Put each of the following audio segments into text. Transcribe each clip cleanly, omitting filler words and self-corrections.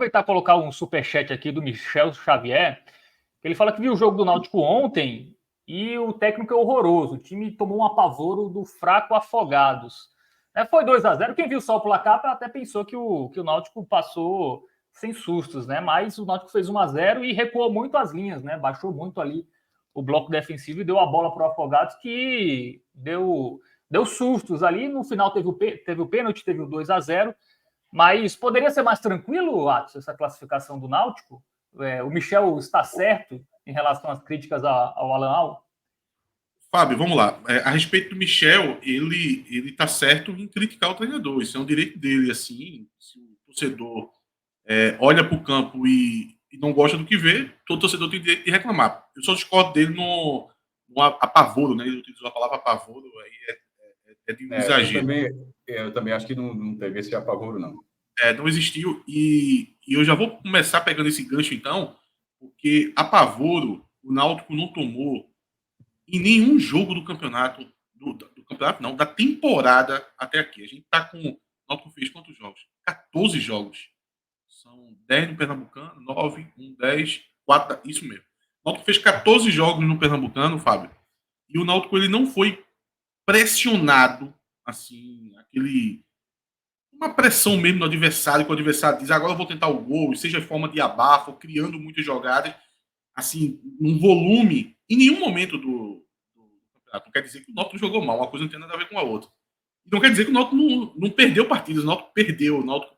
aproveitar e colocar um superchat aqui do Michel Xavier. Ele fala que viu o jogo do Náutico ontem e o técnico é horroroso. O time tomou um apavoro do fraco Afogados. Foi 2-0. Quem viu só o placar até pensou que o Náutico passou sem sustos, né? Mas o Náutico fez 1-0 e recuou muito as linhas, né? Baixou muito ali o bloco defensivo e deu a bola para o Afogados, que deu sustos ali. No final teve o pênalti, teve o 2-0. Mas poderia ser mais tranquilo, Atos, essa classificação do Náutico? O Michel está certo em relação às críticas ao Alan Al? Fábio, vamos lá. A respeito do Michel, ele está certo em criticar o treinador. Isso é um direito dele. Assim, se o torcedor olha para o campo e não gosta do que vê, todo torcedor tem direito de reclamar. Eu só discordo dele no apavoro, né? Ele utilizou a palavra apavoro, aí é de um exagero. Eu também acho que não teve esse apavoro, não. Não existiu. E eu já vou começar pegando esse gancho, então, porque apavoro o Náutico não tomou em nenhum jogo do campeonato, do campeonato não, da temporada até aqui. A gente está com. O Náutico fez quantos jogos? 14 jogos. São 10 no Pernambucano, 9, 1, 10, 4. Isso mesmo. O Náutico fez 14 jogos no Pernambucano, Fábio. E o Náutico ele não foi pressionado, assim, uma pressão mesmo no adversário, que o adversário diz, agora eu vou tentar o gol, seja em forma de abafo, criando muitas jogadas, assim, um volume, em nenhum momento do campeonato. Não quer dizer que o Náutico jogou mal, uma coisa não tem nada a ver com a outra. E não quer dizer que o Náutico não perdeu partidas, o Náutico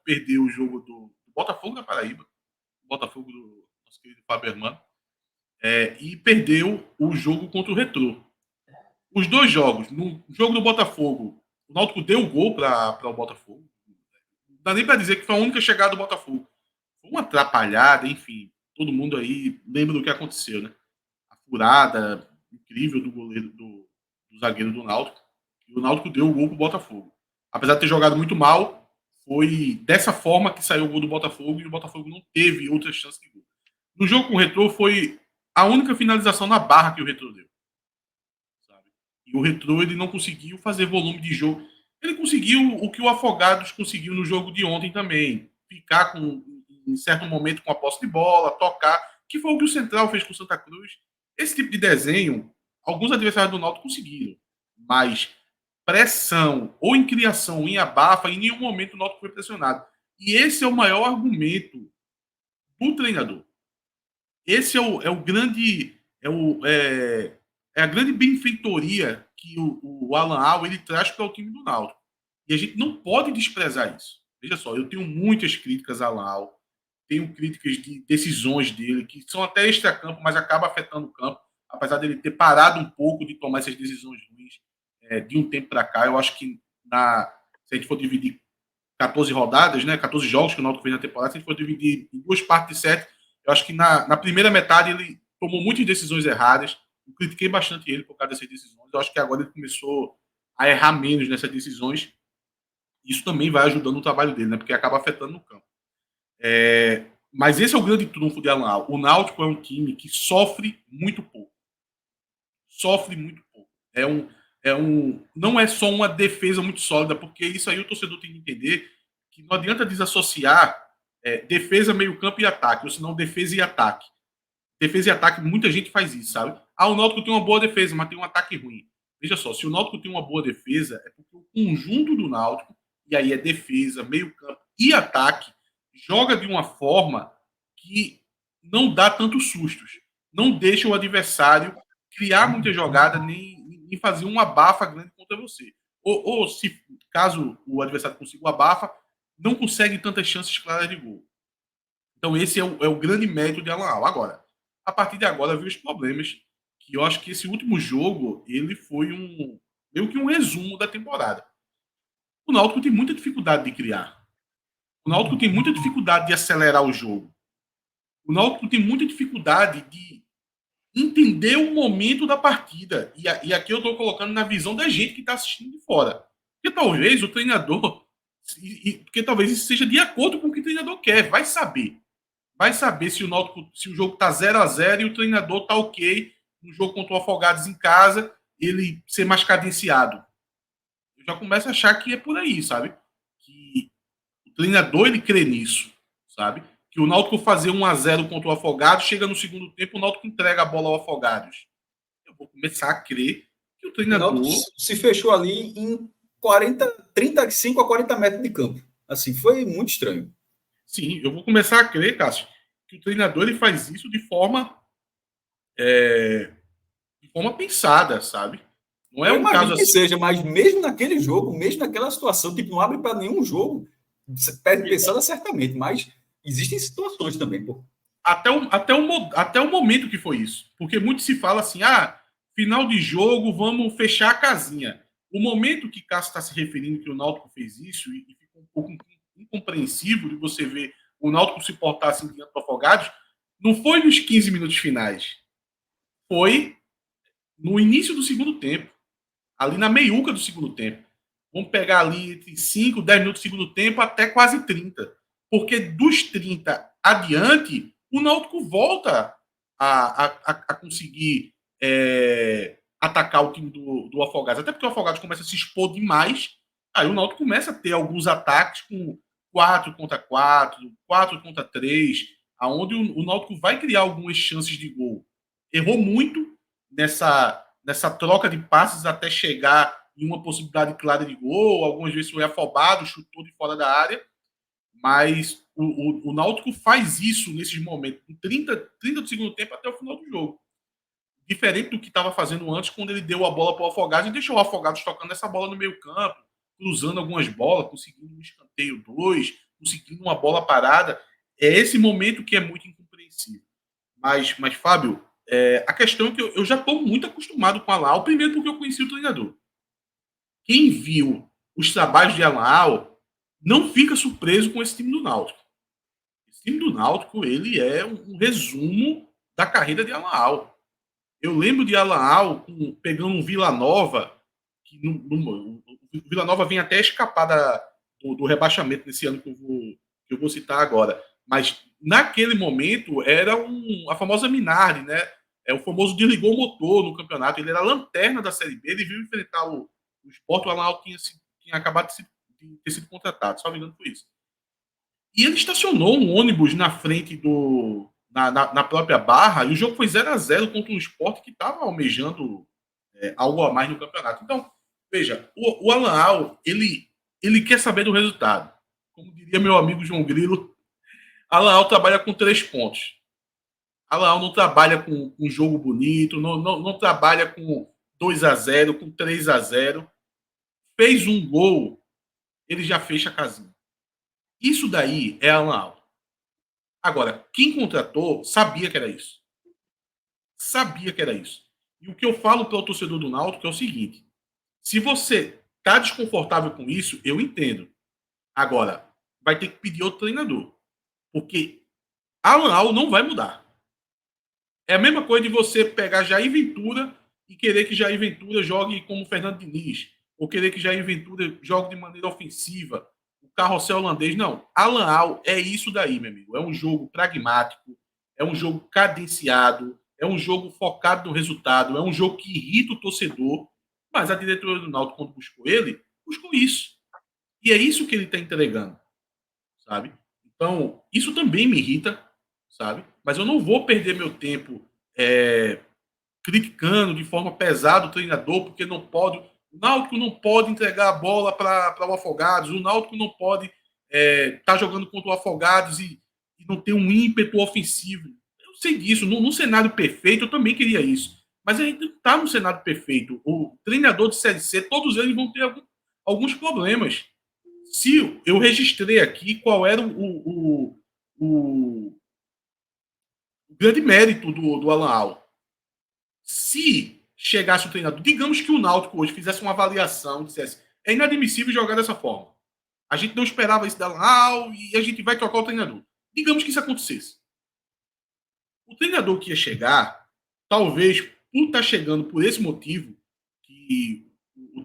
perdeu o jogo do Botafogo da Paraíba, o Botafogo do nosso querido Fábio Hermano, e perdeu o jogo contra o Retrô. Os dois jogos, no jogo do Botafogo, o Náutico deu o gol para o Botafogo. Não dá nem para dizer que foi a única chegada do Botafogo. Foi uma atrapalhada, enfim. Todo mundo aí lembra do que aconteceu, né? A furada incrível do goleiro, do zagueiro do Náutico. E o Náutico deu o gol pro Botafogo. Apesar de ter jogado muito mal, foi dessa forma que saiu o gol do Botafogo e o Botafogo não teve outra chance de gol. No jogo com o Retrô foi a única finalização na barra que o Retrô deu. Sabe? E o Retrô ele não conseguiu fazer volume de jogo. Ele conseguiu o que o Afogados conseguiu no jogo de ontem também. Ficar em certo momento com a posse de bola, tocar, que foi o que o Central fez com o Santa Cruz. Esse tipo de desenho, alguns adversários do Náutico conseguiram. Mas pressão, ou em criação, ou em abafa, em nenhum momento o Náutico foi pressionado. E esse é o maior argumento do treinador. Esse é o grande. É a grande benfeitoria que o Alan Al ele traz para o time do Náutico. E a gente não pode desprezar isso. Veja só, eu tenho muitas críticas a Alan Al, tenho críticas de decisões dele, que são até extra-campo, mas acaba afetando o campo, apesar dele ter parado um pouco de tomar essas decisões ruins de um tempo para cá. Eu acho que se a gente for dividir 14 rodadas, né, 14 jogos que o Náutico fez na temporada, se a gente for dividir em duas partes de 7, eu acho que na primeira metade ele tomou muitas decisões erradas. Eu critiquei bastante ele por causa dessas decisões. Eu acho que agora ele começou a errar menos nessas decisões. Isso também vai ajudando o trabalho dele, né? Porque acaba afetando no campo. Mas esse é o grande trunfo de Alan Al. O Náutico é um time que sofre muito pouco. Sofre muito pouco. Não é só uma defesa muito sólida, porque isso aí o torcedor tem que entender que não adianta desassociar defesa, meio-campo e ataque, ou senão defesa e ataque. Defesa e ataque, muita gente faz isso, sabe? O Náutico tem uma boa defesa, mas tem um ataque ruim. Veja só, se o Náutico tem uma boa defesa, é porque o conjunto do Náutico, e aí é defesa, meio-campo e ataque, joga de uma forma que não dá tantos sustos. Não deixa o adversário criar muita jogada, nem fazer uma abafa grande contra você. Ou se caso o adversário consiga uma abafa, não consegue tantas chances claras de gol. Então esse é o grande mérito de Alan Al. Agora, a partir de agora, viu os problemas, que eu acho que esse último jogo, ele foi meio que um resumo da temporada. O Náutico tem muita dificuldade de criar. O Náutico tem muita dificuldade de acelerar o jogo. O Náutico tem muita dificuldade de entender o momento da partida. E aqui eu estou colocando na visão da gente que está assistindo de fora. Porque talvez o treinador... Porque talvez isso seja de acordo com o que o treinador quer. Vai saber. Vai saber se o jogo está 0-0 e o treinador está ok no jogo contra o Afogados em casa, ele ser mais cadenciado. Eu já começo a achar que é por aí, sabe? Que o treinador, ele crê nisso, sabe? que o Náutico fazer 1-0 contra o Afogados, chega no segundo tempo, o Náutico entrega a bola ao Afogados. Eu vou começar a crer que o treinador... O Náutico se fechou ali em 35 a 40 metros de campo. Assim, foi muito estranho. Sim, eu vou começar a crer, Cássio, que o treinador ele faz isso de forma pensada, sabe? Não é um caso que assim... seja, mas mesmo naquele jogo, mesmo naquela situação, tipo, não abre para nenhum jogo. Pensando certamente, mas existem situações também, pô. Até o momento que foi isso. Porque muito se fala assim, final de jogo, vamos fechar a casinha. O momento que Cássio está se referindo que o Náutico fez isso, e ficou um pouco incompreensível de você ver o Náutico se portar assim diante do Afogados, não foi nos 15 minutos finais. Foi no início do segundo tempo. Ali na meiuca do segundo tempo. Vamos pegar ali entre 5, 10 minutos do segundo tempo até quase 30. Porque dos 30 adiante, o Náutico volta a conseguir atacar o time do Afogados. Até porque o Afogados começa a se expor demais. Aí o Náutico começa a ter alguns ataques com 4 contra 4, 4 contra 3, aonde o Náutico vai criar algumas chances de gol. Errou muito nessa troca de passes até chegar em uma possibilidade clara de gol. Algumas vezes foi afobado, chutou de fora da área. Mas o Náutico faz isso nesses momentos, de 30 do segundo tempo até o final do jogo. Diferente do que estava fazendo antes, quando ele deu a bola para o Afogados e deixou o Afogados tocando essa bola no meio campo, cruzando algumas bolas, conseguindo um escanteio 2, conseguindo uma bola parada. É esse momento que é muito incompreensível. Mas Fábio, a questão é que eu já estou muito acostumado com a Alan Al, primeiro porque eu conheci o treinador. Quem viu os trabalhos de Alan Al não fica surpreso com esse time do Náutico. Esse time do Náutico, ele é um resumo da carreira de Alan Al. Eu lembro de Alan Al pegando um Vila Nova, que o Vila Nova vem até escapar do rebaixamento nesse ano que eu vou citar agora. Mas naquele momento era a famosa Minardi, né? O famoso desligou o motor no campeonato. Ele era a lanterna da Série B, ele viu enfrentar o Sport, o Alan Al tinha acabado de ter sido contratado, só me engano foi isso. E ele estacionou um ônibus na frente na própria Barra, e o jogo foi 0-0 contra um Sport que estava almejando algo a mais no campeonato. Então, veja, o Alan Al, ele quer saber do resultado. Como diria meu amigo João Grilo, Alan Al trabalha com 3 pontos. Alan Al não trabalha com um jogo bonito, não trabalha com 2-0, com 3-0. Fez um gol, ele já fecha a casinha. Isso daí é Alan Al. Agora, quem contratou sabia que era isso. Sabia que era isso. E o que eu falo para o torcedor do Náutico é o seguinte: se você está desconfortável com isso, eu entendo. Agora, vai ter que pedir outro treinador. Porque Alan Al não vai mudar. É a mesma coisa de você pegar Jair Ventura e querer que Jair Ventura jogue como Fernando Diniz, ou querer que Jair Ventura jogue de maneira ofensiva, o carrossel holandês. Não. Alan Al é isso daí, meu amigo. É um jogo pragmático, é um jogo cadenciado, é um jogo focado no resultado, é um jogo que irrita o torcedor, mas a diretoria do Náutico, quando buscou ele, buscou isso. E é isso que ele está entregando, sabe? Então, isso também me irrita, sabe? Mas eu não vou perder meu tempo criticando de forma pesada o treinador, porque não pode. O Náutico não pode entregar a bola para o Afogados, o Náutico não pode estar jogando contra o Afogados e não ter um ímpeto ofensivo. Eu sei disso, num cenário perfeito eu também queria isso, mas a gente não está no cenário perfeito. O treinador de Série C, todos eles vão ter alguns problemas. Se eu registrei aqui qual era o grande mérito do Alan Al. Se chegasse o treinador, digamos que o Náutico hoje fizesse uma avaliação e dissesse: é inadmissível jogar dessa forma. A gente não esperava isso da Alan Al e a gente vai trocar o treinador. Digamos que isso acontecesse. O treinador que ia chegar, talvez por estar chegando por esse motivo, que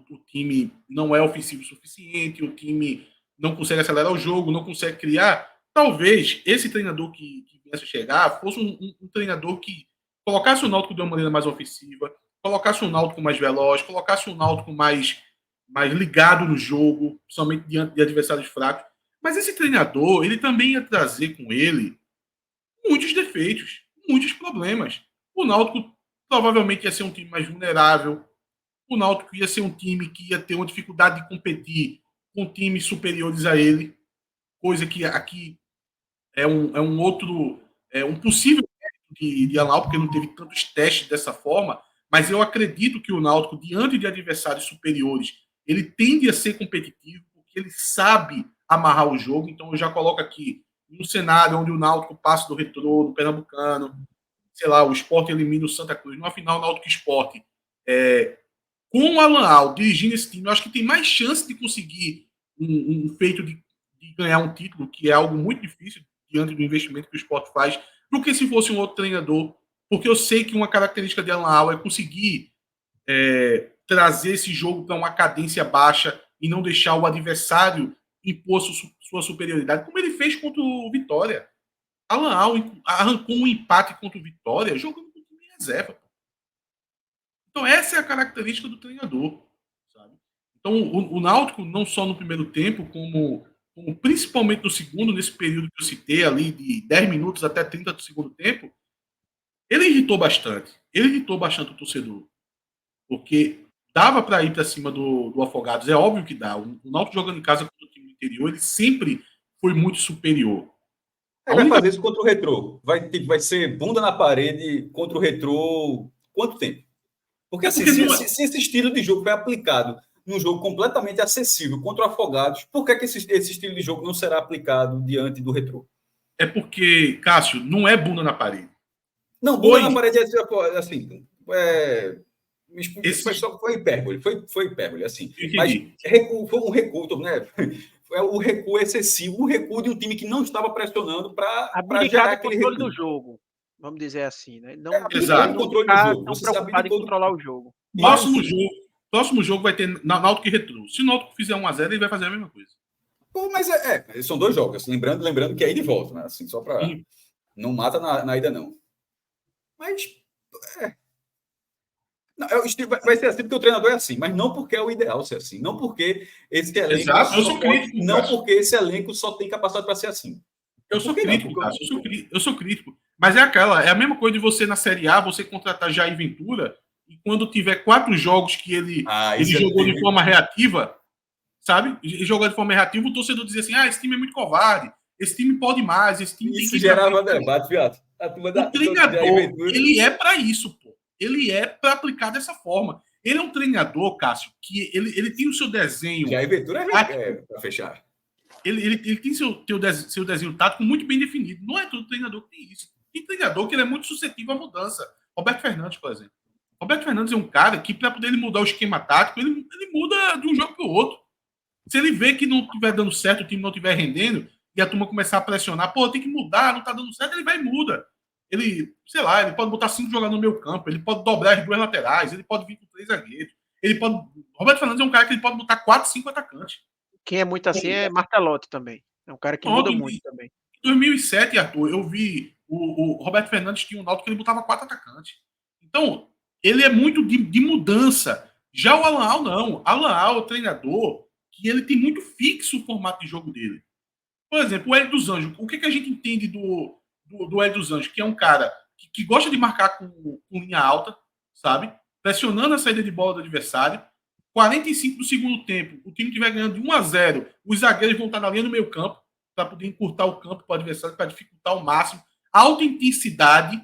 o time não é ofensivo o suficiente, o time não consegue acelerar o jogo, não consegue criar, talvez esse treinador que viesse a chegar fosse um treinador que colocasse o Náutico de uma maneira mais ofensiva, colocasse o Náutico mais veloz, colocasse o Náutico mais ligado no jogo, somente diante de adversários fracos. Mas esse treinador, ele também ia trazer com ele muitos defeitos, muitos problemas. O Náutico provavelmente ia ser um time mais vulnerável. O Náutico ia ser um time que ia ter uma dificuldade de competir com times superiores a ele, coisa que aqui é um outro, um possível de Náutico, porque não teve tantos testes dessa forma, mas eu acredito que o Náutico, diante de adversários superiores, ele tende a ser competitivo, porque ele sabe amarrar o jogo. Então eu já coloco aqui um cenário onde o Náutico passa do Retrô, do Pernambucano, sei lá, o Sport elimina o Santa Cruz, numa final Náutico Sport, com o Alan Al dirigindo esse time, eu acho que tem mais chance de conseguir um feito de ganhar um título, que é algo muito difícil diante do investimento que o Sport faz, do que se fosse um outro treinador, porque eu sei que uma característica de Alan Al é conseguir trazer esse jogo para uma cadência baixa e não deixar o adversário impor sua superioridade, como ele fez contra o Vitória. Alan Al arrancou um empate contra o Vitória jogando com o time em reserva. Então essa é a característica do treinador, sabe? Então o Náutico, não só no primeiro tempo, como principalmente no segundo, nesse período que eu citei ali, de 10 minutos até 30 do segundo tempo, ele irritou bastante. Ele irritou bastante o torcedor. Porque dava para ir para cima do Afogados, é óbvio que dá. O Náutico jogando em casa contra o time do interior, ele sempre foi muito superior. Vai fazer isso contra o Retrô. Vai ser bunda na parede contra o Retrô quanto tempo? Porque, assim, se esse estilo de jogo foi aplicado num jogo completamente acessível contra o Afogados, por que esse estilo de jogo não será aplicado diante do Retrô? É porque, Cássio, não é bunda na parede. Não, bunda na parede é assim. Foi hipérbole. Foi hipérbole, assim. Mas foi um recuo, né? O recuo excessivo, o recuo de um time que não estava pressionando para gerar aquele controle do jogo, vamos dizer assim, né? Não, exato. Controle do jogo. Não preocupado em controlar o jogo. Próximo jogo vai ter Náutico e Retrô. Se o Náutico fizer 1-0, ele vai fazer a mesma coisa. Mas são 2 jogos. Lembrando que é ida e volta, né? Assim, só para não mata na ida, não. Mas não, vai ser assim porque o treinador é assim, mas não porque é o ideal ser assim, não porque esse elenco. Exato, eu sou crítico. Não porque esse elenco só tem capacidade para ser assim. Eu sou crítico, Cássio. Eu sou crítico. Mas é a mesma coisa de você na Série A, você contratar Jair Ventura, e quando tiver 4 jogos que ele jogou de forma reativa, sabe? Ele jogou de forma reativa, o torcedor dizia assim: esse time é muito covarde, esse time pode mais, esse time tem que gerava debate, viado. O treinador, ele é para isso, pô. Ele é para aplicar dessa forma. Ele é um treinador, Cássio, que ele tem o seu desenho. Jair Ventura para fechar. Ele tem seu desenho tático muito bem definido. Não é todo treinador que tem isso. Tem treinador que ele é muito suscetível à mudança. Roberto Fernandes, por exemplo. Roberto Fernandes é um cara que, para poder ele mudar o esquema tático, ele muda de um jogo para o outro. Se ele vê que não estiver dando certo, o time não estiver rendendo, e a turma começar a pressionar, tem que mudar, não está dando certo, ele vai e muda. Ele, sei lá, ele pode botar 5 jogadores no meio campo, ele pode dobrar as 2 laterais, ele pode vir com 3 zagueiros. Roberto Fernandes é um cara que ele pode botar 4, 5 atacantes. Quem é muito assim é Martelotti também. É um cara que muda muito também. Em 2007, Arthur, eu vi o Roberto Fernandes tinha um Náutico que ele botava 4 atacantes. Então, ele é muito de mudança. Já o Alan Al, não. Alan Al é o treinador que ele tem muito fixo o formato de jogo dele. Por exemplo, o Hélio dos Anjos. O que a gente entende do Hélio dos Anjos? Que é um cara que gosta de marcar com linha alta, sabe? Pressionando a saída de bola do adversário. 45 do segundo tempo, o time estiver ganhando de 1-0, os zagueiros vão estar na linha do meio campo para poder encurtar o campo para o adversário, para dificultar ao máximo. Alta intensidade,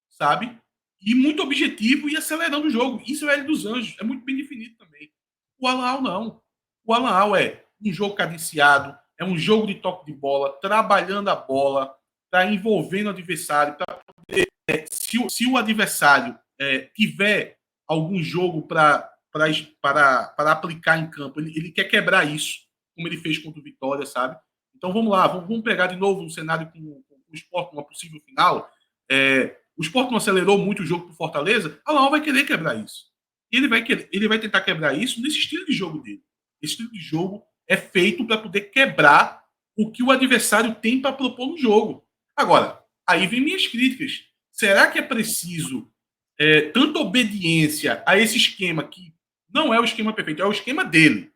sabe? E muito objetivo e acelerando o jogo. Isso é o Hélio dos Anjos. É muito bem definido também. O Alan Al não. O Alan Al é um jogo cadenciado, é um jogo de toque de bola, trabalhando a bola, tá envolvendo o adversário, para poder, se o adversário tiver algum jogo para aplicar em campo, ele quer quebrar isso, como ele fez contra o Vitória, sabe? Então vamos lá, vamos pegar de novo um cenário com o Sport, uma possível final. O Sport não acelerou muito o jogo para o Fortaleza, a Alan vai querer quebrar isso. E ele vai tentar quebrar isso nesse estilo de jogo dele. Esse estilo de jogo é feito para poder quebrar o que o adversário tem para propor no jogo. Agora, aí vem minhas críticas. Será que é preciso tanta obediência a esse esquema que não é o esquema perfeito, é o esquema dele.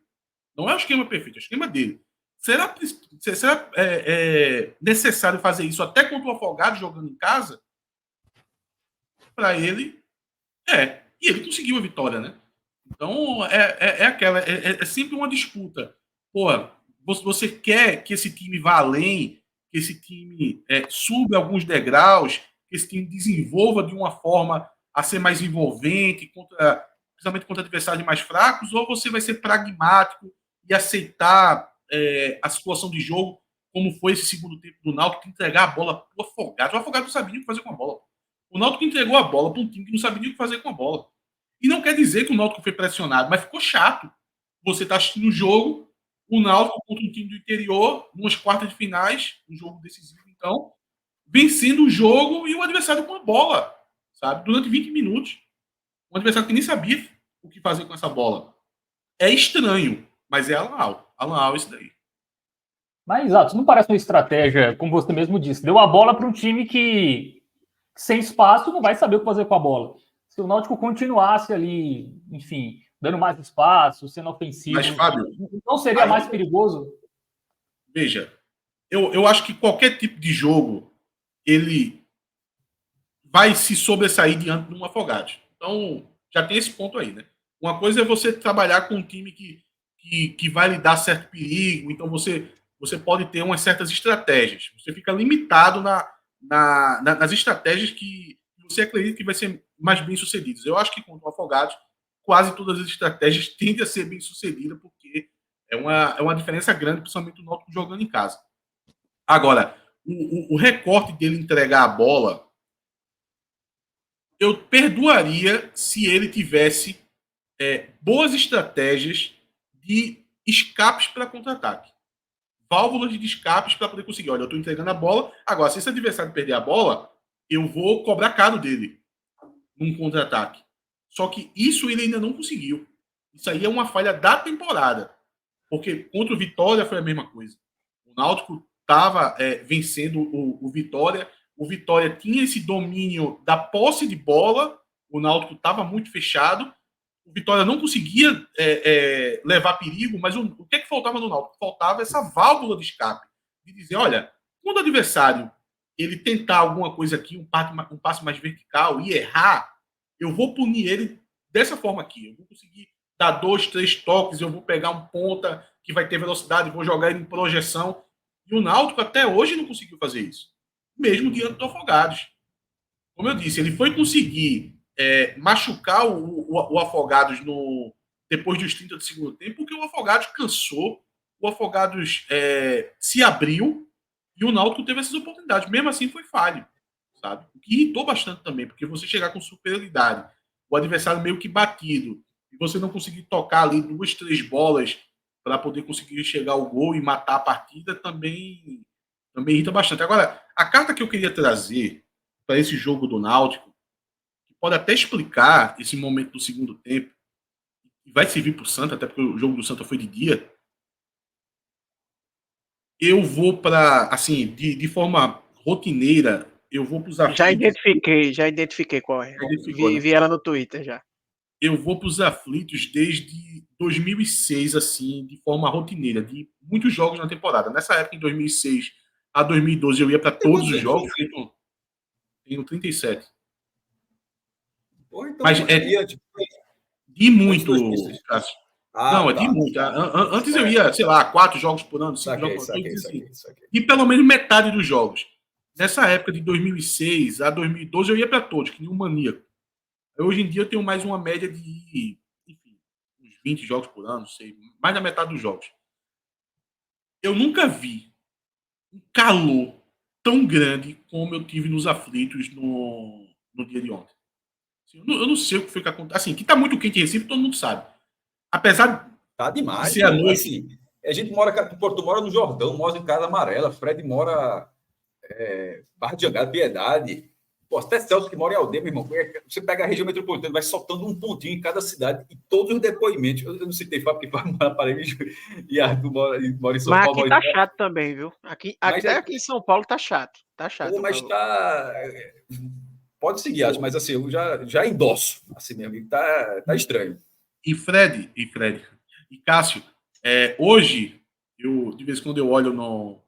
Não é o esquema perfeito, é o esquema dele. será necessário fazer isso até contra o Afogados jogando em casa? Para ele, e ele conseguiu a vitória, né? Então, é sempre uma disputa. Pô, você quer que esse time vá além, que esse time suba alguns degraus, que esse time desenvolva de uma forma a ser mais envolvente, principalmente contra adversários mais fracos, ou você vai ser pragmático e aceitar a situação de jogo, como foi esse segundo tempo do Náutico, entregar a bola para o Afogados. O Afogados não sabia nem o que fazer com a bola. O Náutico entregou a bola para um time que não sabia nem o que fazer com a bola. E não quer dizer que o Náutico foi pressionado, mas ficou chato. Você está assistindo o jogo, o Náutico contra um time do interior, umas quartas de finais, um jogo decisivo, então, vencendo o jogo e o adversário com a bola, sabe? Durante 20 minutos. Um adversário que nem sabia o que fazer com essa bola. É estranho, mas é Alan Al. Alan Al, isso daí. Mas, exato, não parece uma estratégia, como você mesmo disse. Deu a bola para um time que, sem espaço, não vai saber o que fazer com a bola. Se o Náutico continuasse ali, enfim, dando mais espaço, sendo ofensivo, mas, Fábio, não seria mais perigoso? Veja, eu acho que qualquer tipo de jogo, ele vai se sobressair diante de um Afogados. Então, já tem esse ponto aí, né? Uma coisa é você trabalhar com um time que vai lhe dar certo perigo, então você pode ter umas certas estratégias. Você fica limitado nas estratégias que você acredita que vai ser mais bem sucedidas. Eu acho que contra o Afogados, quase todas as estratégias tendem a ser bem sucedidas, porque é uma diferença grande, principalmente o Náutico jogando em casa. Agora, o recorte dele entregar a bola, eu perdoaria se ele tivesse boas estratégias de escapes para contra-ataque. Válvulas de escapes para poder conseguir. Olha, eu estou entregando a bola. Agora, se esse adversário perder a bola, eu vou cobrar caro dele num contra-ataque. Só que isso ele ainda não conseguiu. Isso aí é uma falha da temporada. Porque contra o Vitória foi a mesma coisa. O Náutico estava vencendo o Vitória. O Vitória tinha esse domínio da posse de bola. O Náutico estava muito fechado. O Vitória não conseguia levar perigo, mas o que é que faltava no Náutico? Faltava essa válvula de escape. De dizer, olha, quando o adversário ele tentar alguma coisa aqui, um passe mais vertical e errar, eu vou punir ele dessa forma aqui. Eu vou conseguir dar 2, 3 toques, eu vou pegar um ponta que vai ter velocidade, vou jogar ele em projeção. E o Náutico até hoje não conseguiu fazer isso. Mesmo diante do Afogados. Como eu disse, ele foi conseguir machucar o Afogados depois dos 30 do segundo tempo, porque o Afogados cansou, o Afogados se abriu e o Náutico teve essas oportunidades. Mesmo assim, foi falho, sabe? O que irritou bastante também, porque você chegar com superioridade, o adversário meio que batido, e você não conseguir tocar ali 2, 3 bolas para poder conseguir chegar ao gol e matar a partida, também irrita bastante. Agora, a carta que eu queria trazer para esse jogo do Náutico, que pode até explicar esse momento do segundo tempo, e vai servir para o Santa, até porque o jogo do Santa foi de dia, eu vou para, assim, de forma rotineira, eu vou para os aflitos. Já identifiquei qual é. Né? Vi ela no Twitter já. Eu vou para os aflitos desde 2006, assim, de forma rotineira, de muitos jogos na temporada. Nessa época, em 2006 a 2012, eu ia para todos os jogos. Tenho 37. Pô, então, mas de muito, Cássio. Não, de muito. Antes eu ia, sei lá, 4 jogos por ano, 5 jogos por ano. E pelo menos metade dos jogos. Nessa época de 2006 a 2012, eu ia para todos, que nem um maníaco. Hoje em dia eu tenho mais uma média de, enfim, uns 20 jogos por ano, sei, mais da metade dos jogos. Eu nunca vi um calor tão grande como eu tive nos aflitos no dia de ontem. Assim, eu não sei o que foi que aconteceu. Assim, que tá muito quente em Recife, todo mundo sabe. Apesar tá demais, de ser a noite. Assim, a gente tu mora no Jordão, mora em Casa Amarela, Fred mora Barra de Jangada, Piedade. Pô, até Celso que mora em Aldeia, meu irmão. Você pega a região metropolitana, vai soltando um pontinho em cada cidade e todos os depoimentos. Eu não citei Fábio, porque Fábio mora para ele e Arthur mora em São Paulo. Mas aqui tá chato também, viu? Até aqui em São Paulo tá chato. Tá chato. Pô, mas tá. Pode seguir, acho, mas assim, eu já endosso. Assim mesmo, tá estranho. E Fred e Cássio, hoje de vez em quando eu olho no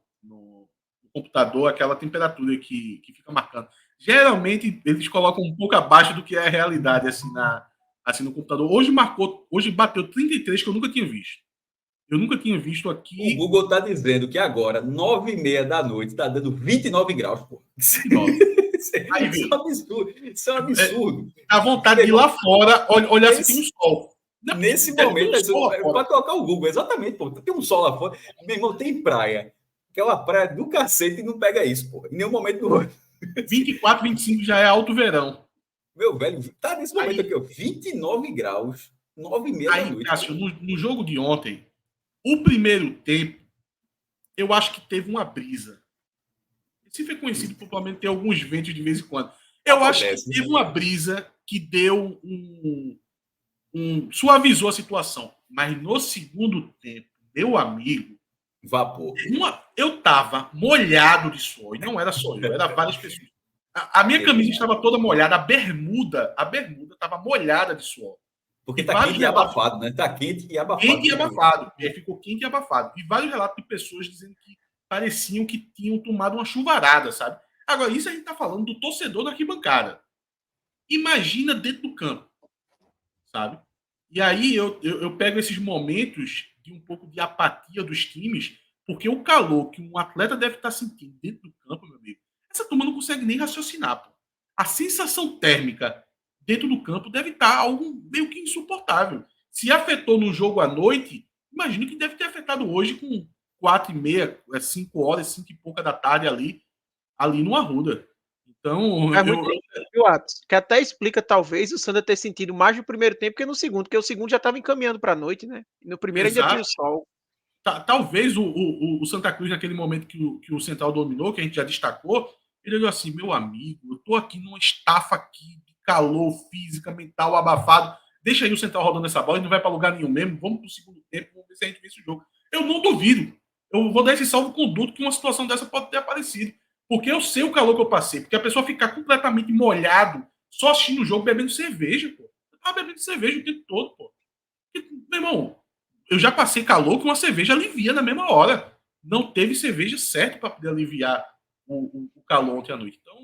computador aquela temperatura que fica marcando. Geralmente eles colocam um pouco abaixo do que é a realidade assim no computador. Hoje bateu 33, que eu nunca tinha visto. Eu nunca tinha visto aqui. O Google está dizendo que agora, 9h30 da noite, está dando 29 graus, pô. Isso é um absurdo. Isso é um absurdo. A vontade de ir lá fora, olhar se tem um sol. Nesse momento, pode colocar o Google, exatamente, pô. Tem um sol lá fora. Meu irmão, tem praia, que é uma praia do cacete e não pega isso, pô. Em nenhum momento do ano. 24, 25 já é alto verão. Meu velho, tá nesse momento aqui, ó, 29 graus, 9h30 da noite. Cássio, no jogo de ontem, o primeiro tempo, eu acho que teve uma brisa. Esse foi conhecido popularmente, tem alguns ventos de vez em quando. Eu acho que teve uma brisa que deu suavizou a situação. Mas no segundo tempo, meu amigo, vapor. Eu tava molhado de suor, e não era só eu, era várias pessoas. A minha camisa estava toda molhada, a bermuda estava molhada de suor. Porque tá quente e abafado, né? Tá quente e abafado. Quente e abafado. Ficou quente e abafado. E vários relatos de pessoas dizendo que pareciam que tinham tomado uma chuvarada, sabe? Agora, isso a gente tá falando do torcedor da arquibancada. Imagina dentro do campo, sabe? E aí eu pego esses momentos de um pouco de apatia dos times, porque o calor que um atleta deve estar sentindo dentro do campo, meu amigo, essa turma não consegue nem raciocinar, pô. A sensação térmica dentro do campo deve estar algo meio que insuportável. Se afetou no jogo à noite, imagino que deve ter afetado hoje com 4h30, 5 horas, 5 e pouca da tarde ali no Arruda. Então, que até explica, talvez, o Sander ter sentido mais no primeiro tempo que no segundo, porque o segundo já estava encaminhando para a noite, né? E no primeiro ainda tinha o sol. Talvez o Santa Cruz, naquele momento que o Central dominou, que a gente já destacou, ele olhou assim, meu amigo, eu tô aqui numa estafa aqui de calor, física, mental, abafado, deixa aí o Central rodando essa bola, ele não vai para lugar nenhum mesmo, vamos pro segundo tempo, vamos ver se a gente vence o jogo. Eu não duvido, eu vou dar esse salvo-conduto que uma situação dessa pode ter aparecido, porque eu sei o calor que eu passei, porque a pessoa ficar completamente molhado, só assistindo o jogo, bebendo cerveja, pô. Eu tava bebendo cerveja o tempo todo, pô. Meu irmão, eu já passei calor que uma cerveja alivia na mesma hora. Não teve cerveja certa para poder aliviar o calor ontem à noite. Então,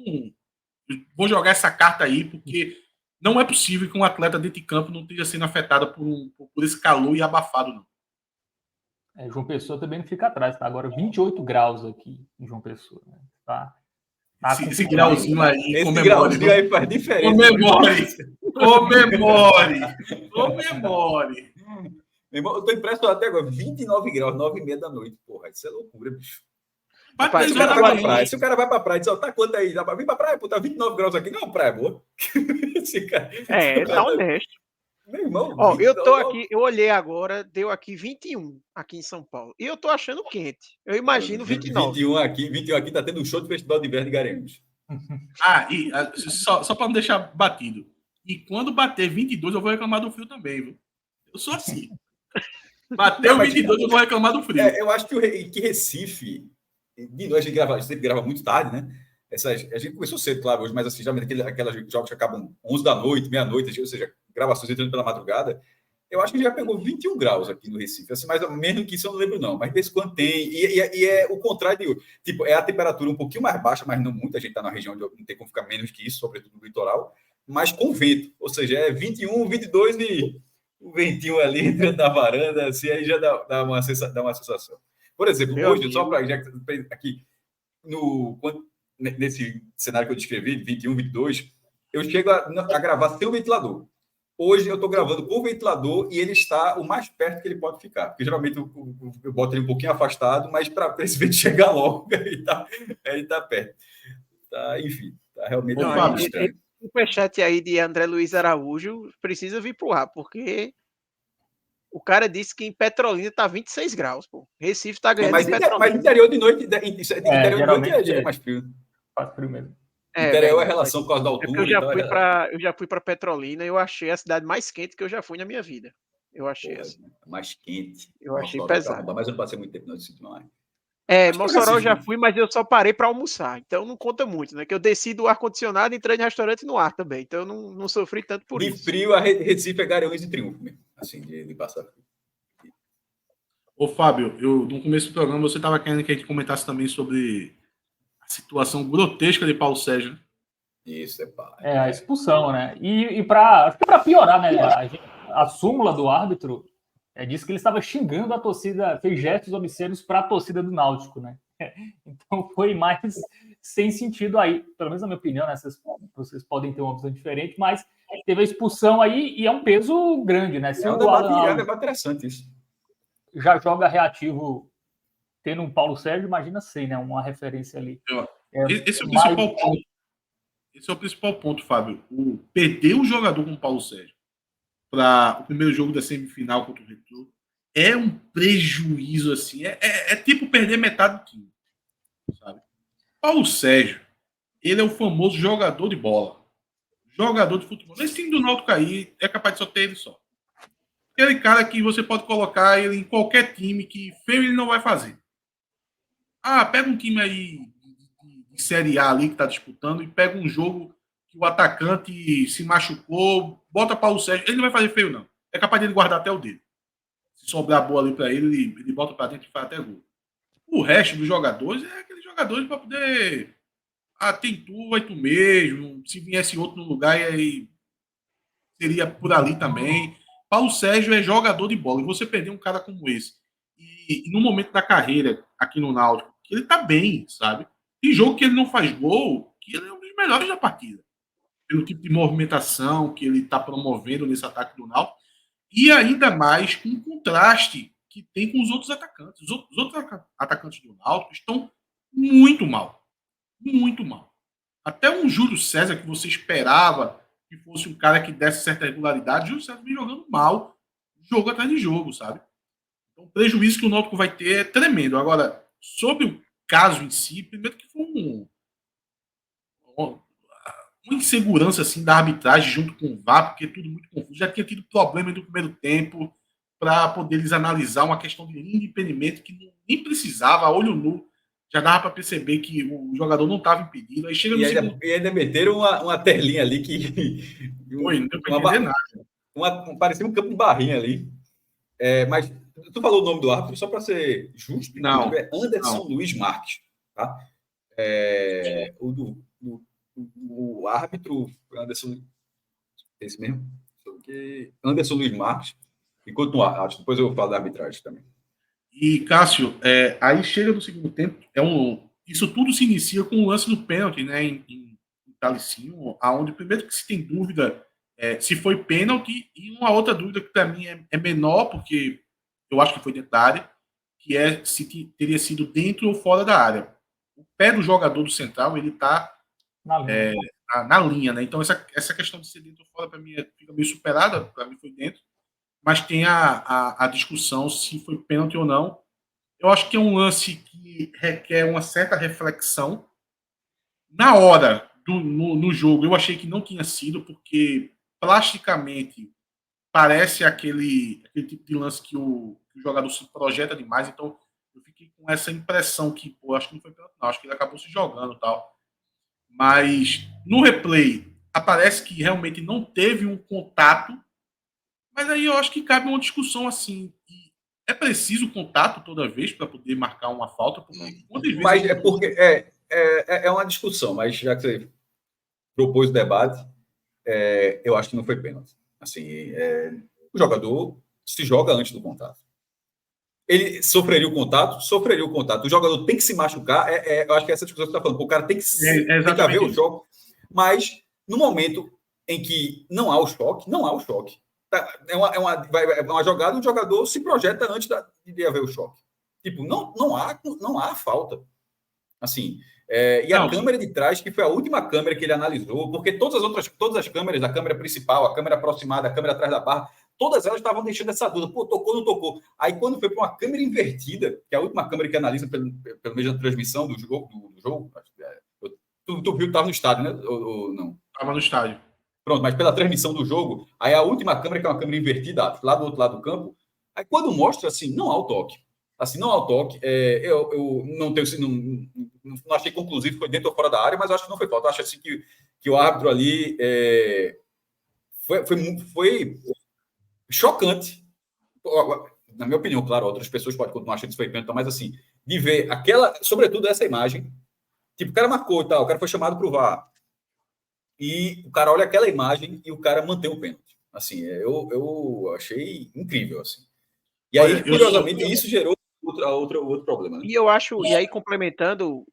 eu vou jogar essa carta aí, porque não é possível que um atleta dentro de campo não esteja sendo afetado por esse calor e abafado, não. João Pessoa também não fica atrás, tá? Agora 28 graus aqui em João Pessoa, né? Tá esse grauzinho aí, esse grauzinho aí faz diferença. Comemore. Meu irmão, eu tô impressionado até agora. 29 graus, 9h30 da noite. Porra, isso é loucura, bicho. Rapaz, se o cara vai pra praia e diz, tá quanto aí? Vem pra praia, pô, tá 29 graus aqui. Não, praia boa. Tá honesto. Meu irmão. Ó, eu tô aqui, eu olhei agora, deu aqui 21 aqui em São Paulo. E eu tô achando quente. Eu imagino 29. 21 aqui tá tendo um show de festival de inverno de Garanhuns. Só para não deixar batido. E quando bater 22, eu vou reclamar do frio também, viu? Eu sou assim. Bateu 22, eu vou reclamar do frio. Eu acho que Recife, de noite a gente grava muito tarde, né? A gente começou cedo, claro, hoje, mas assim, geralmente aquelas jogos que acabam 11 da noite, meia-noite, ou seja, gravações entrando pela madrugada. Eu acho que já pegou 21 graus aqui no Recife, assim, mais ou menos que isso eu não lembro, não. Mas de vez em quando tem. E é o contrário tipo, é a temperatura um pouquinho mais baixa, mas não muita gente está na região onde não tem como ficar menos que isso, sobretudo no litoral, mas com vento. Ou seja, é 21, 22 e o ventinho ali entrando na varanda, assim, aí já dá uma sensação. Por exemplo, hoje, só para aqui, nesse cenário que eu descrevi, de 21, 22, eu chego a gravar sem o ventilador. Hoje eu estou gravando com o ventilador e ele está o mais perto que ele pode ficar. Porque geralmente eu boto ele um pouquinho afastado, mas para esse vento chegar logo, ele está perto. Tá, enfim, está realmente estranho. O superchat aí de André Luiz Araújo precisa vir pro ar, porque o cara disse que em Petrolina tá 26 graus, pô. Recife tá ganhando em Petrolina. Mas interior de noite, é mais frio. Faz frio mesmo. Interior é relação por causa da altura. Eu já fui para Petrolina e eu achei a cidade mais quente que eu já fui na minha vida. Eu achei assim. Mais quente. Eu achei pesado. Mas eu não passei muito tempo não desse não. Mossoró eu já fui, mas eu só parei para almoçar. Então não conta muito, né? Que eu desci do ar-condicionado e entrei no restaurante no ar também. Então eu não sofri tanto por isso. De frio, a Recife é Garanhuns e Triunfo mesmo. Assim, de passar frio. Ô, Fábio, no começo do programa você estava querendo que a gente comentasse também sobre a situação grotesca de Paulo Sérgio, né? Isso, é pá. A expulsão, né? E para piorar, né? A súmula do árbitro disse que ele estava xingando a torcida, fez gestos obscenos para a torcida do Náutico, né? Então foi mais sem sentido aí, pelo menos na minha opinião, né? Vocês podem ter uma visão diferente, mas teve a expulsão aí e é um peso grande, né? Se É um debate interessante isso. Já joga reativo tendo um Paulo Sérgio, imagina sem, né? Uma referência ali. Esse é o principal ponto. Esse é o principal ponto, Fábio. Perder o jogador com o Paulo Sérgio para o primeiro jogo da semifinal contra o Retrô é um prejuízo, assim. É tipo perder metade do time, sabe? Paulo Sérgio, ele é o famoso jogador de bola. Jogador de futebol. Nesse time do Náutico aí, é capaz de só ter ele só. Aquele cara que você pode colocar ele em qualquer time que feio ele não vai fazer. Pega um time aí de Série A ali que tá disputando e pega um jogo que o atacante se machucou, bota Paulo Sérgio, ele não vai fazer feio não. É capaz de ele guardar até o dedo. Se sobrar a bola ali para ele bota para dentro e faz até gol. O resto dos jogadores é aqueles jogadores para poder tem tu, vai tu mesmo. Se viesse outro no lugar, aí seria por ali também. Paulo Sérgio é jogador de bola. E você perder um cara como esse, e no momento da carreira aqui no Náutico, que ele tá bem, sabe? Tem jogo que ele não faz gol, que ele é um dos melhores da partida. Pelo tipo de movimentação que ele tá promovendo nesse ataque do Náutico. E ainda mais com o contraste que tem com os outros atacantes. Os outros atacantes do Náutico estão muito mal. Muito mal. Até um Júlio César, que você esperava que fosse um cara que desse certa regularidade, o Júlio César vem jogando mal, jogo atrás de jogo, sabe? Então, o prejuízo que o Náutico vai ter é tremendo. Agora, sobre o caso em si, primeiro que foi uma insegurança assim, da arbitragem junto com o VAR, porque é tudo muito confuso. Já tinha tido problema no primeiro tempo para poder eles analisar uma questão de linha de impedimento que nem precisava, a olho nu. Já dava para perceber que o jogador não estava impedido. Aí chega no segundo... e ainda meteram uma telinha ali que. Não deu para entender nada. Parecia um campo de barrinha ali. Mas tu falou o nome do árbitro, só para ser justo. Não. É Anderson Luiz Marques. Tá? O árbitro Anderson. Esse mesmo? Anderson Luiz Marques. Enquanto depois eu falo da arbitragem também. E, Cássio, aí chega no segundo tempo, isso tudo se inicia com o lance do pênalti, né, em Talicinho, aonde primeiro que se tem dúvida se foi pênalti, e uma outra dúvida que para mim é menor, porque eu acho que foi dentro da área, que é se teria sido dentro ou fora da área. O pé do jogador do Central, ele está na linha, né, então essa questão de ser dentro ou fora, para mim, fica meio superada, para mim foi dentro, mas tem a discussão se foi pênalti ou não. Eu acho que é um lance que requer uma certa reflexão. Na hora, no jogo, eu achei que não tinha sido, porque plasticamente parece aquele tipo de lance que o jogador se projeta demais, então eu fiquei com essa impressão que, acho que não foi pênalti, não, acho que ele acabou se jogando e tal. Mas no replay, aparece que realmente não teve um contato. Mas aí eu acho que cabe uma discussão assim. É preciso contato toda vez para poder marcar uma falta? Mas é porque é uma discussão, mas já que você propôs o debate, eu acho que não foi pênalti. Assim, o jogador se joga antes do contato. Ele sofreria o contato? Sofreria o contato. O jogador tem que se machucar? Eu acho que essa discussão que você está falando. O cara tem que haver o choque. Mas no momento em que não há o choque, não há o choque. É uma jogada, o jogador se projeta antes de haver o choque. Tipo, não há falta. Assim, a câmera de trás, que foi a última câmera que ele analisou, porque todas as câmeras, a câmera principal, a câmera aproximada, a câmera atrás da barra, todas elas estavam deixando essa dúvida. Pô, tocou, não tocou. Aí quando foi para uma câmera invertida, que é a última câmera que analisa pelo meio da transmissão do jogo, tu viu que estava no estádio, né? Ou não? Estava no estádio. Pronto, mas pela transmissão do jogo, aí a última câmera, que é uma câmera invertida, lá do outro lado do campo, aí quando mostra, assim, não há o toque. Assim, não há o toque. Eu não tenho, não achei conclusivo, foi dentro ou fora da área, mas acho que não foi falta. Eu acho assim que o árbitro ali foi chocante. na minha opinião, claro, outras pessoas podem continuar achando que isso foi pênalti, mas assim, de ver sobretudo essa imagem, tipo, o cara marcou e tal, o cara foi chamado para o VAR, e o cara olha aquela imagem e o cara mantém o pênalti. Assim, eu achei incrível, assim. E aí, curiosamente, isso gerou outro problema, né? E eu acho, e aí complementando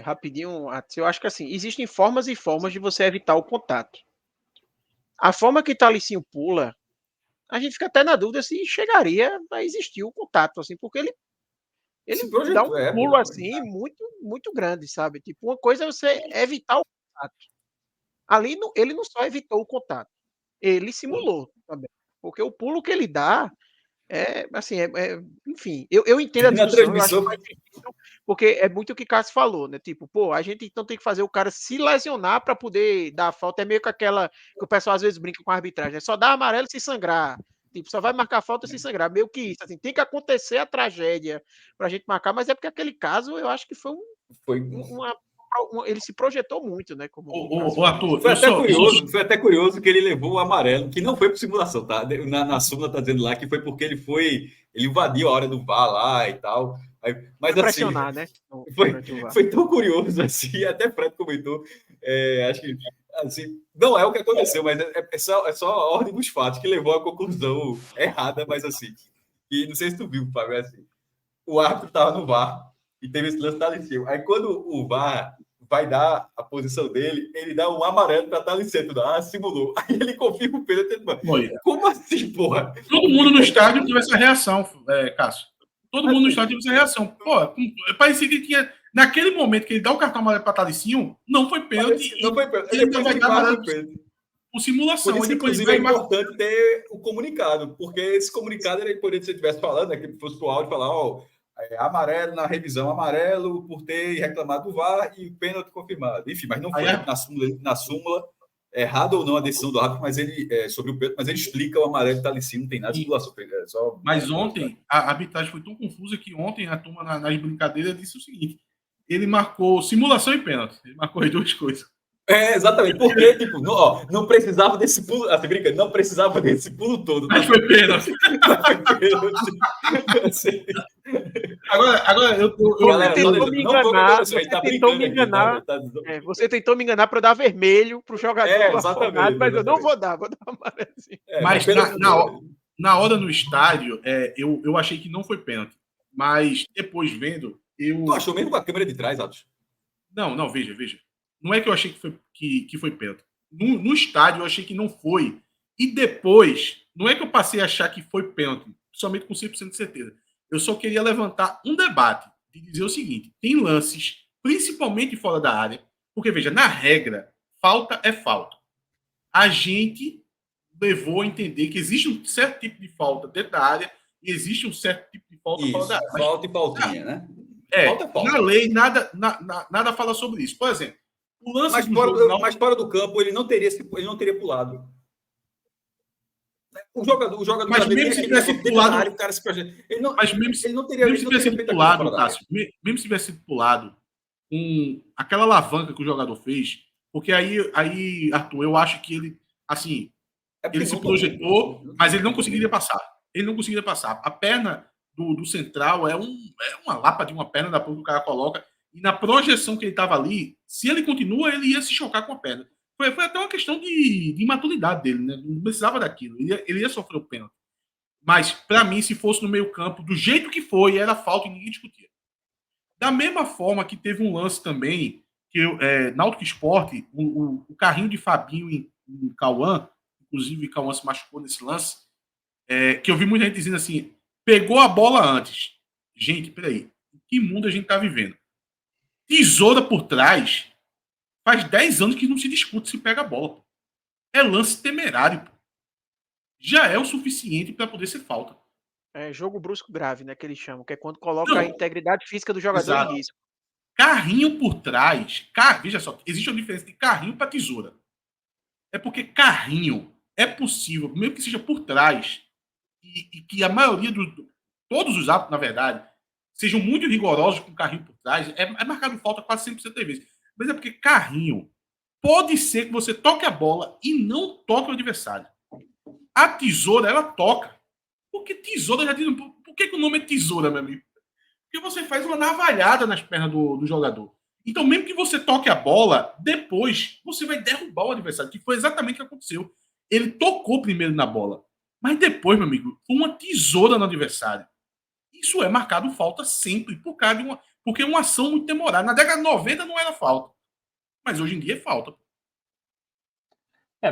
rapidinho, eu acho que assim, existem formas e formas de você evitar o contato. A forma que Talicinho pula, a gente fica até na dúvida se chegaria a existir o contato, assim, porque ele dá um pulo assim muito grande, sabe? Tipo, uma coisa é você evitar o contato. Ali ele não só evitou o contato, ele simulou também. Porque o pulo que ele dá assim, enfim, eu entendo a discussão, eu acho mais difícil, porque é muito o que Cássio falou, né? Tipo, pô, a gente então tem que fazer o cara se lesionar para poder dar a falta. É meio que aquela que o pessoal às vezes brinca com a arbitragem, né? Só dá amarelo se sangrar. Tipo, só vai marcar falta se sangrar. Meio que isso, assim, tem que acontecer a tragédia pra gente marcar, mas é porque aquele caso eu acho que foi ele se projetou muito, né? O Arthur, foi até curioso que ele levou o amarelo, que não foi por simulação, tá? Na súmula tá dizendo lá que foi porque ele invadiu a hora do VAR lá e tal. Mas foi assim, pressionar, né? Foi tão curioso assim, até Fred comentou. Acho que assim, não é o que aconteceu, mas é só a ordem dos fatos que levou à conclusão errada, mas assim. E não sei se tu viu, Fábio, assim. O árbitro estava no VAR e teve esse lance Talicinho. Aí quando o VAR vai dar a posição dele, ele dá um amarelo para Talicinho. Simulou. Aí ele confirma o pênalti. Como assim, porra? Todo mundo no estádio teve essa reação, Cássio. Todo mundo no estádio teve essa reação. Pô, parecia que tinha... Naquele momento que ele dá o cartão amarelo para Talicinho, não foi pênalti. Não foi pênalti. Ele vai dar amarelo por simulação. Por isso, inclusive, é importante ter o comunicado, porque esse comunicado ele poderia, se você estivesse falando, né, que fosse o áudio falar, amarelo na revisão, amarelo por ter reclamado do VAR e pênalti confirmado. Enfim, mas não foi na súmula, errado ou não a decisão do árbitro, mas ele sobre o pênalti, mas ele explica o amarelo de Talicinho, não tem nada de simulação. Mas ontem a arbitragem foi tão confusa que ontem a turma nas brincadeiras disse o seguinte: ele marcou simulação e pênalti. Ele marcou as duas coisas. Exatamente, porque tipo, não precisava desse pulo, brincando, não precisava desse pulo todo. Mas foi pênalti. Agora você tentou me enganar para dar vermelho para o jogador afogado, mas eu não vou dar amarelo. Mas na hora no estádio, eu achei que não foi pênalti. Mas depois vendo, Tu achou mesmo com a câmera de trás, Atos? Não, veja. Não é que eu achei que foi pênalti. No estádio eu achei que não foi. E depois, não é que eu passei a achar que foi pênalti, somente com 100% de certeza. Eu só queria levantar um debate de dizer o seguinte: tem lances, principalmente fora da área, porque, veja, na regra, falta é falta. A gente levou a entender que existe um certo tipo de falta dentro da área e existe um certo tipo de falta fora da área. Falta e faltinha, né? Falta. Na lei, nada fala sobre isso. Por exemplo, o lance mas fora do campo, ele não teria pulado. O jogador mas mesmo se tivesse pulado, o cara se projeta. Ele não teria sido pulado, Cássio. Mesmo se tivesse sido pulado, aquela alavanca que o jogador fez, porque aí, Arthur, eu acho que ele, assim, ele se projetou, mas ele não conseguiria passar. A perna do central é uma lapa de uma perna da ponta que o cara coloca. E na projeção que ele estava ali, se ele continua, ele ia se chocar com a perna. Foi até uma questão de imaturidade dele, né? Não precisava daquilo. Ele ia sofrer o pênalti. Mas, para mim, se fosse no meio campo, do jeito que foi, era falta e ninguém discutia. Da mesma forma que teve um lance também, que Náutico Sport, o carrinho de Fabinho em Cauã, inclusive Cauã se machucou nesse lance, que eu vi muita gente dizendo assim, pegou a bola antes. Gente, peraí, em que mundo a gente tá vivendo? Tesoura por trás, faz 10 anos que não se discute se pega a bola. Pô. É lance temerário. Pô. Já é o suficiente para poder ser falta. É jogo brusco grave, né, que eles chamam, que é quando coloca a integridade física do jogador em risco. Carrinho por trás, veja só, existe uma diferença de carrinho para tesoura. É porque carrinho é possível, mesmo que seja por trás, e que a maioria todos os árbitros, na verdade, sejam muito rigorosos com carrinho por trás, é marcado falta quase 100% das vezes. Mas é porque carrinho pode ser que você toque a bola e não toque o adversário. A tesoura, ela toca. Porque tesoura já diz, Por que o nome é tesoura, meu amigo? Porque você faz uma navalhada nas pernas do jogador. Então, mesmo que você toque a bola, depois você vai derrubar o adversário, que foi exatamente o que aconteceu. Ele tocou primeiro na bola, mas depois, meu amigo, foi uma tesoura no adversário. Isso é marcado falta sempre, porque é uma ação muito demorada. Na década de 90 não era falta, mas hoje em dia é falta.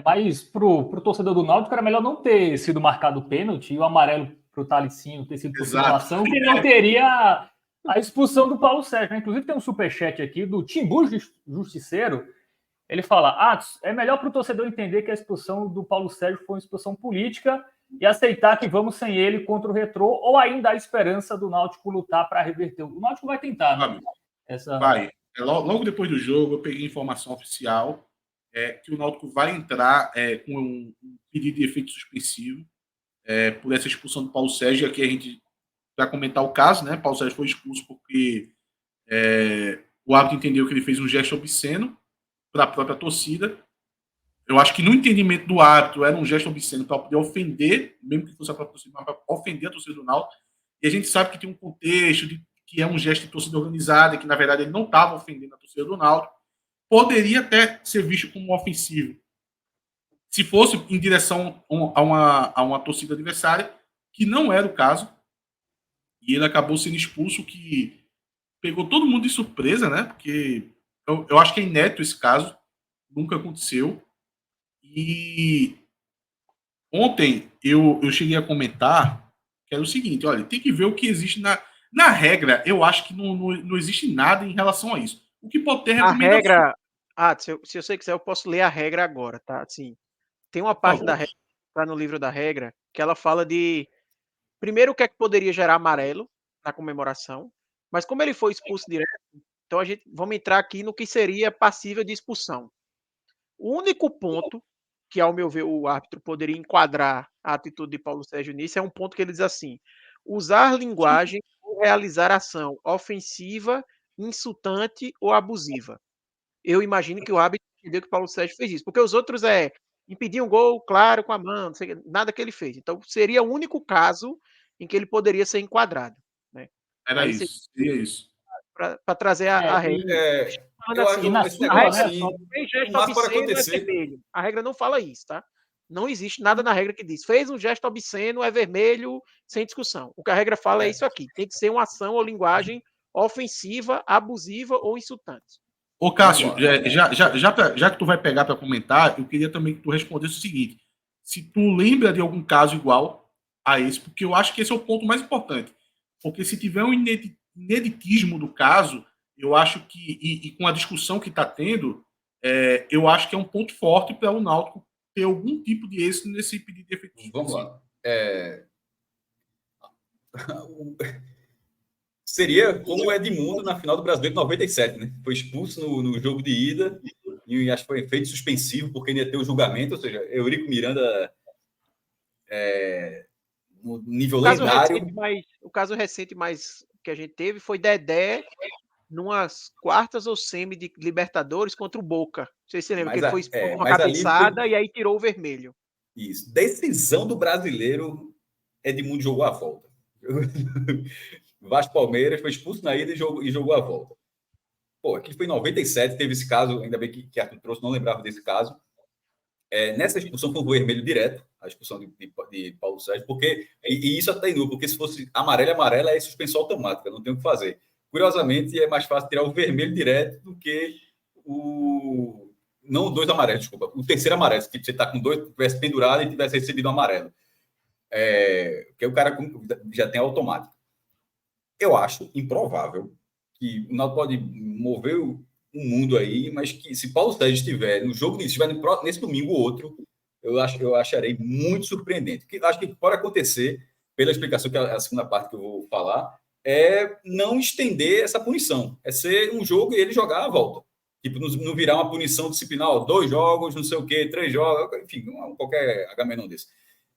Mas pro torcedor do Náutico era melhor não ter sido marcado o pênalti e o amarelo pro Talicinho ter sido por simulação, que não teria a expulsão do Paulo Sérgio, né? Inclusive tem um superchat aqui do Timbu Justiceiro. Ele fala: é melhor para o torcedor entender que a expulsão do Paulo Sérgio foi uma expulsão política e aceitar que vamos sem ele contra o Retrô, ou ainda há esperança do Náutico lutar para reverter. O Náutico vai tentar, né? Vai. Logo depois do jogo, eu peguei informação oficial que o Náutico vai entrar com um pedido de efeito suspensivo por essa expulsão do Paulo Sérgio. Aqui a gente vai comentar o caso, né? Paulo Sérgio foi expulso porque o árbitro entendeu que ele fez um gesto obsceno para a própria torcida. Eu acho que no entendimento do árbitro era um gesto obsceno para poder ofender, mesmo que fosse a própria torcida, mas para ofender a torcida do Náutico. E a gente sabe que tem um contexto que é um gesto de torcida organizada, que na verdade ele não estava ofendendo a torcida do Náutico. Poderia até ser visto como ofensivo se fosse em direção a uma torcida adversária, que não era o caso. E ele acabou sendo expulso, que pegou todo mundo de surpresa, né? Porque eu acho que é inédito esse caso, nunca aconteceu. E ontem eu cheguei a comentar que era o seguinte: olha, tem que ver o que existe na regra. Eu acho que não existe nada em relação a isso. O que pode ter a regra. Se você quiser, eu posso ler a regra agora, tá? Assim, tem uma parte da regra, tá no livro da regra, que ela fala de. Primeiro, o que é que poderia gerar amarelo na comemoração, mas como ele foi expulso direto, então vamos entrar aqui no que seria passível de expulsão. O único ponto que, ao meu ver, o árbitro poderia enquadrar a atitude de Paulo Sérgio nisso é um ponto que ele diz assim: usar linguagem ou realizar ação ofensiva, insultante ou abusiva. Eu imagino que o árbitro entendeu que Paulo Sérgio fez isso, porque os outros impedir um gol claro com a mão, não sei, nada que ele fez. Então seria o único caso em que ele poderia ser enquadrado, né? Era aí isso, seria isso. Para trazer a regra. Eu acho que esse negócio assim, gesto obsceno é vermelho. A regra não fala isso, tá? Não existe nada na regra que diz fez um gesto obsceno, é vermelho, sem discussão. O que a regra fala é isso aqui. Tem que ser uma ação ou linguagem ofensiva, abusiva ou insultante. Ô, Cássio, já que tu vai pegar para comentar, eu queria também que tu respondesse o seguinte: se tu lembra de algum caso igual a esse, porque eu acho que esse é o ponto mais importante. Porque se tiver um ineditismo do caso, eu acho que, e com a discussão que está tendo, eu acho que é um ponto forte para o Náutico ter algum tipo de êxito nesse pedido de efetivo. Vamos lá. Seria como o Edmundo na final do Brasileiro de 97, né? Foi expulso no jogo de ida e acho que foi efeito suspensivo porque ia ter o julgamento, ou seja, Eurico Miranda no nível lendário. O caso recente mais que a gente teve foi Dedé numas quartas ou semi de Libertadores contra o Boca. Não sei se você lembra, que ele foi expulso uma cabeçada e aí tirou o vermelho. Isso. Decisão do Brasileiro, Edmundo jogou a volta. Vasco Palmeiras foi expulso na ida e jogou a volta. Pô, aqui foi em 97, teve esse caso, ainda bem que Arthur trouxe, não lembrava desse caso. Nessa expulsão foi o vermelho direto, a expulsão de Paulo Sérgio, porque, e isso até inútil, porque se fosse amarela é suspensão automática, não tem o que fazer. Curiosamente, é mais fácil tirar o vermelho direto do que não dois amarelos, desculpa, o terceiro amarelo, se você está com dois, tivesse pendurado e tivesse recebido um amarelo. Porque o cara já tem automático. Eu acho improvável que o Náutico pode mover o mundo aí, mas que se Paulo Sérgio estiver no jogo, estiver nesse domingo ou outro, eu acharei muito surpreendente. Que acho que pode acontecer, pela explicação que a segunda parte que eu vou falar, não estender essa punição. É ser um jogo e ele jogar a volta. Tipo, não virar uma punição disciplinar, 2 jogos, não sei o quê, 3 jogos, enfim, qualquer H-menor desse.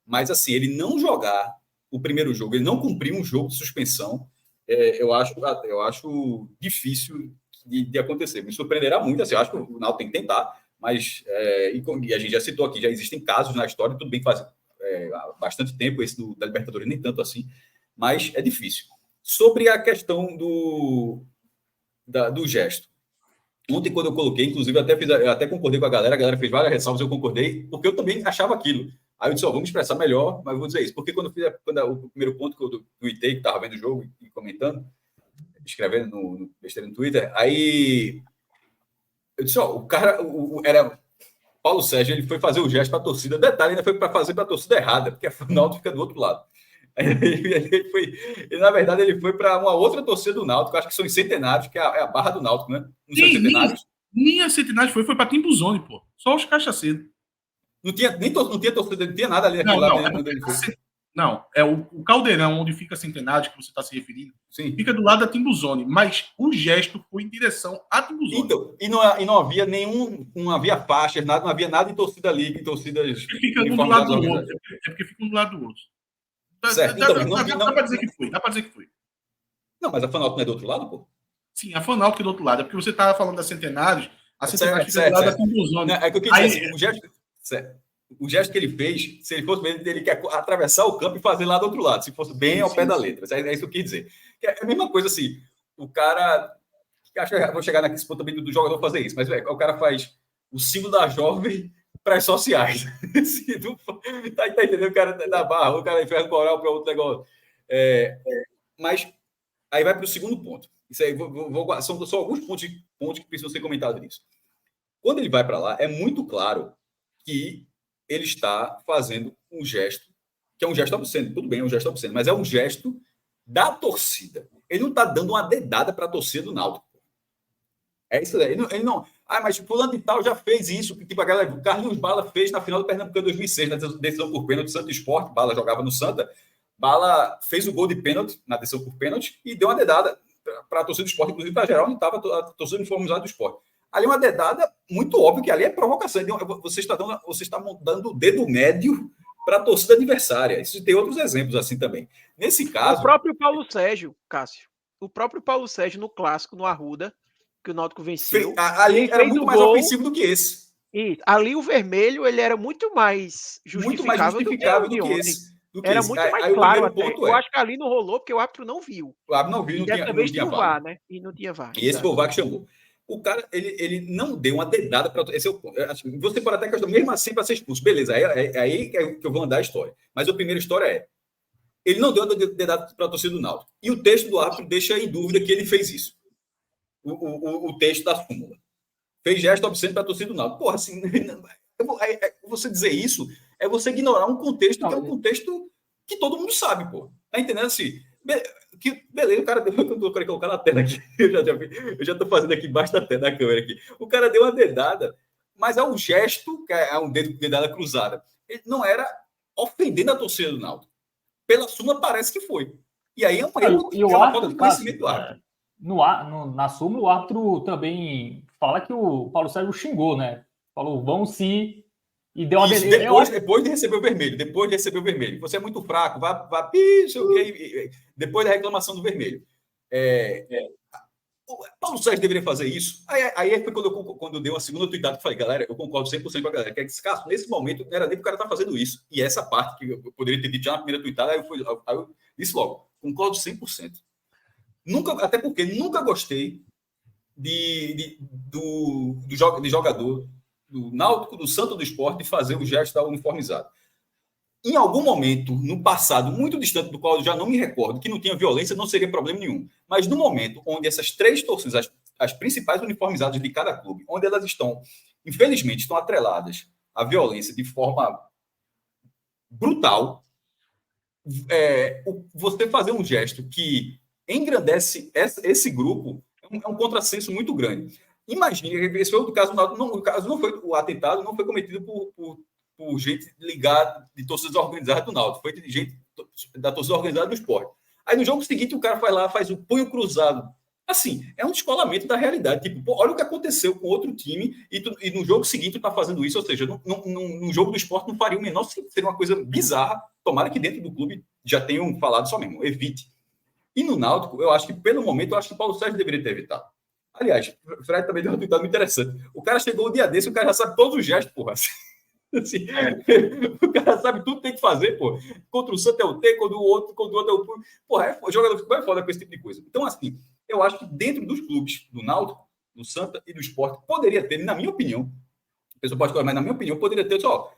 Mas, assim, ele não jogar o primeiro jogo, ele não cumprir um jogo de suspensão, eu acho difícil de acontecer. Me surpreenderá muito, assim, eu acho que o Náutico tem que tentar, mas, e a gente já citou aqui, já existem casos na história, tudo bem que faz há bastante tempo, esse da Libertadores nem tanto assim, mas é difícil. Sobre a questão do gesto. Ontem, quando eu coloquei, inclusive, eu até concordei com a galera fez várias ressalvas, eu concordei, porque eu também achava aquilo. Aí eu disse, vamos expressar melhor, mas vou dizer isso. Porque quando o primeiro ponto que eu tuitei, que estava vendo o jogo e comentando, escrevendo no besteira no Twitter, aí eu disse, o cara era Paulo Sérgio, ele foi fazer o gesto para a torcida. Detalhe, ainda foi para fazer para a torcida errada, porque a Náutico fica do outro lado. Na verdade, ele foi para uma outra torcida do Náutico, acho que são os Centenários, que é a barra do Náutico, né? Não são os Centenários? Nem a Centenários foi para Timbuzone, pô. Só os cachaceiros. Não tinha torcida, não tinha nada ali naquele lado onde ele foi. Não, é o Caldeirão, onde fica Centenário, que você está se referindo. Sim. Fica do lado da Timbuzone, mas o gesto foi em direção à Timbuzone. Então, e não havia não havia faixas, não havia nada em torcida liga, em torcidas. Fica um do lado do outro. É porque fica um do lado do outro. Certo. Dá para dizer que foi. Não, mas a Fanáutico não é do outro lado, pô? Sim, a Fanáutico é do outro lado. É porque você estava falando da Centenários, a Centenários fica do lado da Timbuzone. É que eu queria dizer assim, o gesto que ele fez, se ele fosse mesmo, ele quer atravessar o campo e fazer lá do outro lado, se fosse bem ao pé da letra. É isso que eu quis dizer. É a mesma coisa assim, o cara... Acho que vou chegar nesse ponto também do jogador fazer isso, mas o cara faz o símbolo da jovem para as sociais. Tá entendendo? O cara da barra, o cara enferma coral para outro negócio. Mas aí vai para o segundo ponto. Isso aí, são só alguns pontos que precisam ser comentados nisso. Quando ele vai para lá, é muito claro que ele está fazendo um gesto, que é um gesto obsceno. Tudo bem, é um gesto obsceno, mas é um gesto da torcida. Ele não está dando uma dedada para a torcida do Náutico. É isso aí. Ele não... mas fulano de tal já fez isso. Tipo, a galera, o Carlinhos Bala fez na final do Pernambucano 2006, na decisão por pênalti do Santa Esporte. Bala jogava no Santa. Bala fez o gol de pênalti na decisão por pênalti e deu uma dedada para a torcida do Esporte, inclusive para geral, onde estava a torcida uniformizada do Esporte. Ali uma dedada muito óbvio que ali é provocação. Você está dando o dedo médio para a torcida adversária. Isso tem outros exemplos assim também. Nesse caso... O próprio Paulo Sérgio, Cássio. O próprio Paulo Sérgio no Clássico, no Arruda, que o Náutico venceu. Ali era muito mais ofensivo do que esse. Isso. Ali o vermelho ele era muito mais justificável do que esse. Era muito mais claro até. Eu acho que ali não rolou porque o árbitro não viu. O árbitro não viu, não tinha VAR, né? E não tinha VAR. E esse foi o VAR que chamou. O cara, ele não deu uma dedada para... Esse é o ponto. Você pode até questionar, mesmo assim, para ser expulso. Beleza, aí é que eu vou andar a história. Mas a primeira história é... Ele não deu uma dedada para a torcida do Náutico. E o texto do árbitro deixa em dúvida que ele fez isso. O texto da súmula. Fez gesto obsceno para a torcida do Náutico. Porra, assim... Você dizer isso é você ignorar um contexto que é um contexto que todo mundo sabe, pô. Tá entendendo assim? Beleza, o cara deu. Eu tô colocar na tela aqui. Eu já tô fazendo aqui embaixo da câmera aqui. O cara deu uma dedada, mas é um gesto, que é um dedada cruzada. Ele não era ofendendo a torcida do Náutico. Pela súmula parece que foi. E aí é um erro de falta de conhecimento do árbitro. Na súmula, o árbitro também fala que o Paulo Sérgio xingou, né? Falou, vão se... E deu uma depois de receber o vermelho. Você é muito fraco, vá depois da reclamação do vermelho. O Paulo Sérgio deveria fazer isso. Aí foi quando eu dei uma segunda tweetada que falei, galera, eu concordo 100% com a galera. Que é que, Cássio, nesse momento, não era nem o cara estar fazendo isso. E essa parte que eu poderia ter dito já na primeira tweetada, aí eu disse logo, concordo 100%. Até porque nunca gostei de jogador do Náutico, do Santo, do Esporte, de fazer o gesto da uniformizado. Em algum momento, no passado, muito distante do qual eu já não me recordo, que não tinha violência, não seria problema nenhum. Mas no momento onde essas três torcidas, as principais uniformizadas de cada clube, onde elas estão, infelizmente, estão atreladas à violência de forma brutal, você fazer um gesto que engrandece esse grupo é um contrassenso muito grande. Imagine, esse foi o caso, o caso não foi o atentado, não foi cometido por gente ligada de torcidas organizadas do Náutico, foi de gente da torcida organizada do Esporte. Aí no jogo seguinte o cara vai lá, faz o punho cruzado. Assim, é um descolamento da realidade. Tipo, olha o que aconteceu com outro time e no jogo seguinte tu tá fazendo isso, ou seja, no jogo do Esporte não faria o menor sentido, seria uma coisa bizarra. Tomara que dentro do clube já tenham falado só mesmo, evite. E no Náutico, eu acho que pelo momento, eu acho que o Paulo Sérgio deveria ter evitado. Aliás, o Fred também deu um tweet muito interessante. O cara chegou o dia desse, o cara já sabe todos os gestos, porra. Assim, o cara sabe tudo que tem que fazer, pô. Contra o Santa é o T, contra o outro é o P. Porra, jogador de futebol é foda com esse tipo de coisa. Então, assim, eu acho que dentro dos clubes, do Náutico, do Santa e do Sport, poderia ter, na minha opinião, a pessoa pode falar, mas na minha opinião, poderia ter só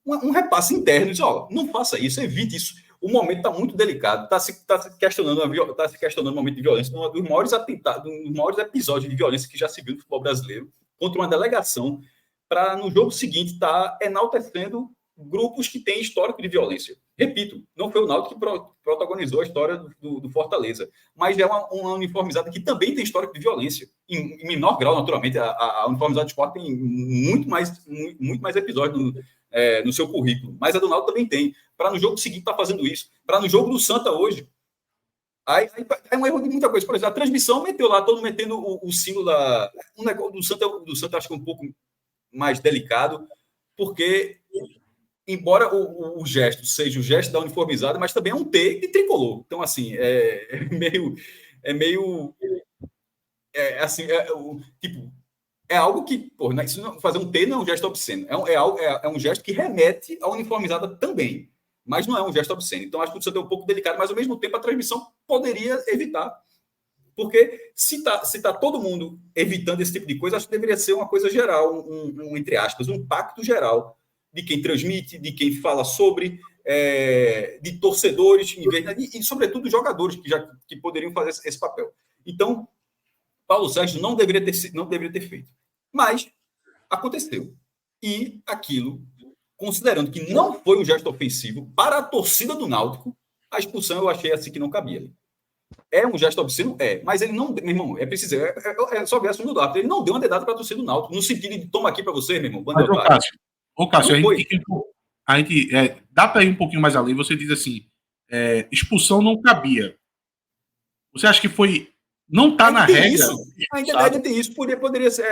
um repasse interno. Diz, ó, não faça isso, evite isso. O momento está muito delicado, está se questionando o momento de violência, um dos maiores atentados, um dos maiores episódios de violência que já se viu no futebol brasileiro, contra uma delegação, para no jogo seguinte estar enaltecendo grupos que têm histórico de violência. Repito, não foi o Náutico que protagonizou a história do Fortaleza, mas é uma uniformizada que também tem histórico de violência, em menor grau, naturalmente. A uniformizada do Sport tem muito mais episódios no seu currículo, mas a do Náutico também tem. Para no jogo seguinte estar fazendo isso, para no jogo do Santa hoje. Aí é um erro de muita coisa. Por exemplo, a transmissão meteu lá, todo mundo metendo o símbolo da. Um negócio do Santa acho que é um pouco mais delicado, porque, embora o gesto seja o gesto da uniformizada, mas também é um T de tricolor. Então, assim, tipo, é algo que, porra, fazer um T não é um gesto obsceno. É um gesto que remete à uniformizada também. Mas não é um gesto obsceno. Então, acho que o Santa é um pouco delicado, mas, ao mesmo tempo, a transmissão poderia evitar. Porque se tá todo mundo evitando esse tipo de coisa, acho que deveria ser uma coisa geral, entre aspas, um pacto geral de quem transmite, de quem fala sobre, de torcedores, e sobretudo, jogadores que poderiam fazer esse papel. Então, Paulo Sérgio não deveria ter feito. Mas aconteceu. E aquilo, considerando que não foi um gesto ofensivo para a torcida do Náutico, a expulsão eu achei assim que não cabia. É um gesto obsceno? Mas ele não... Meu irmão, é preciso... É só ver a segunda do árbitro. Ele não deu uma dedada para a torcida do Náutico, no sentido de toma aqui para você, meu irmão. Mas, Cássio, a gente dá para ir um pouquinho mais além. Você diz assim, expulsão não cabia. Você acha que foi... Não está na regra? Ainda tem isso. Poderia ser...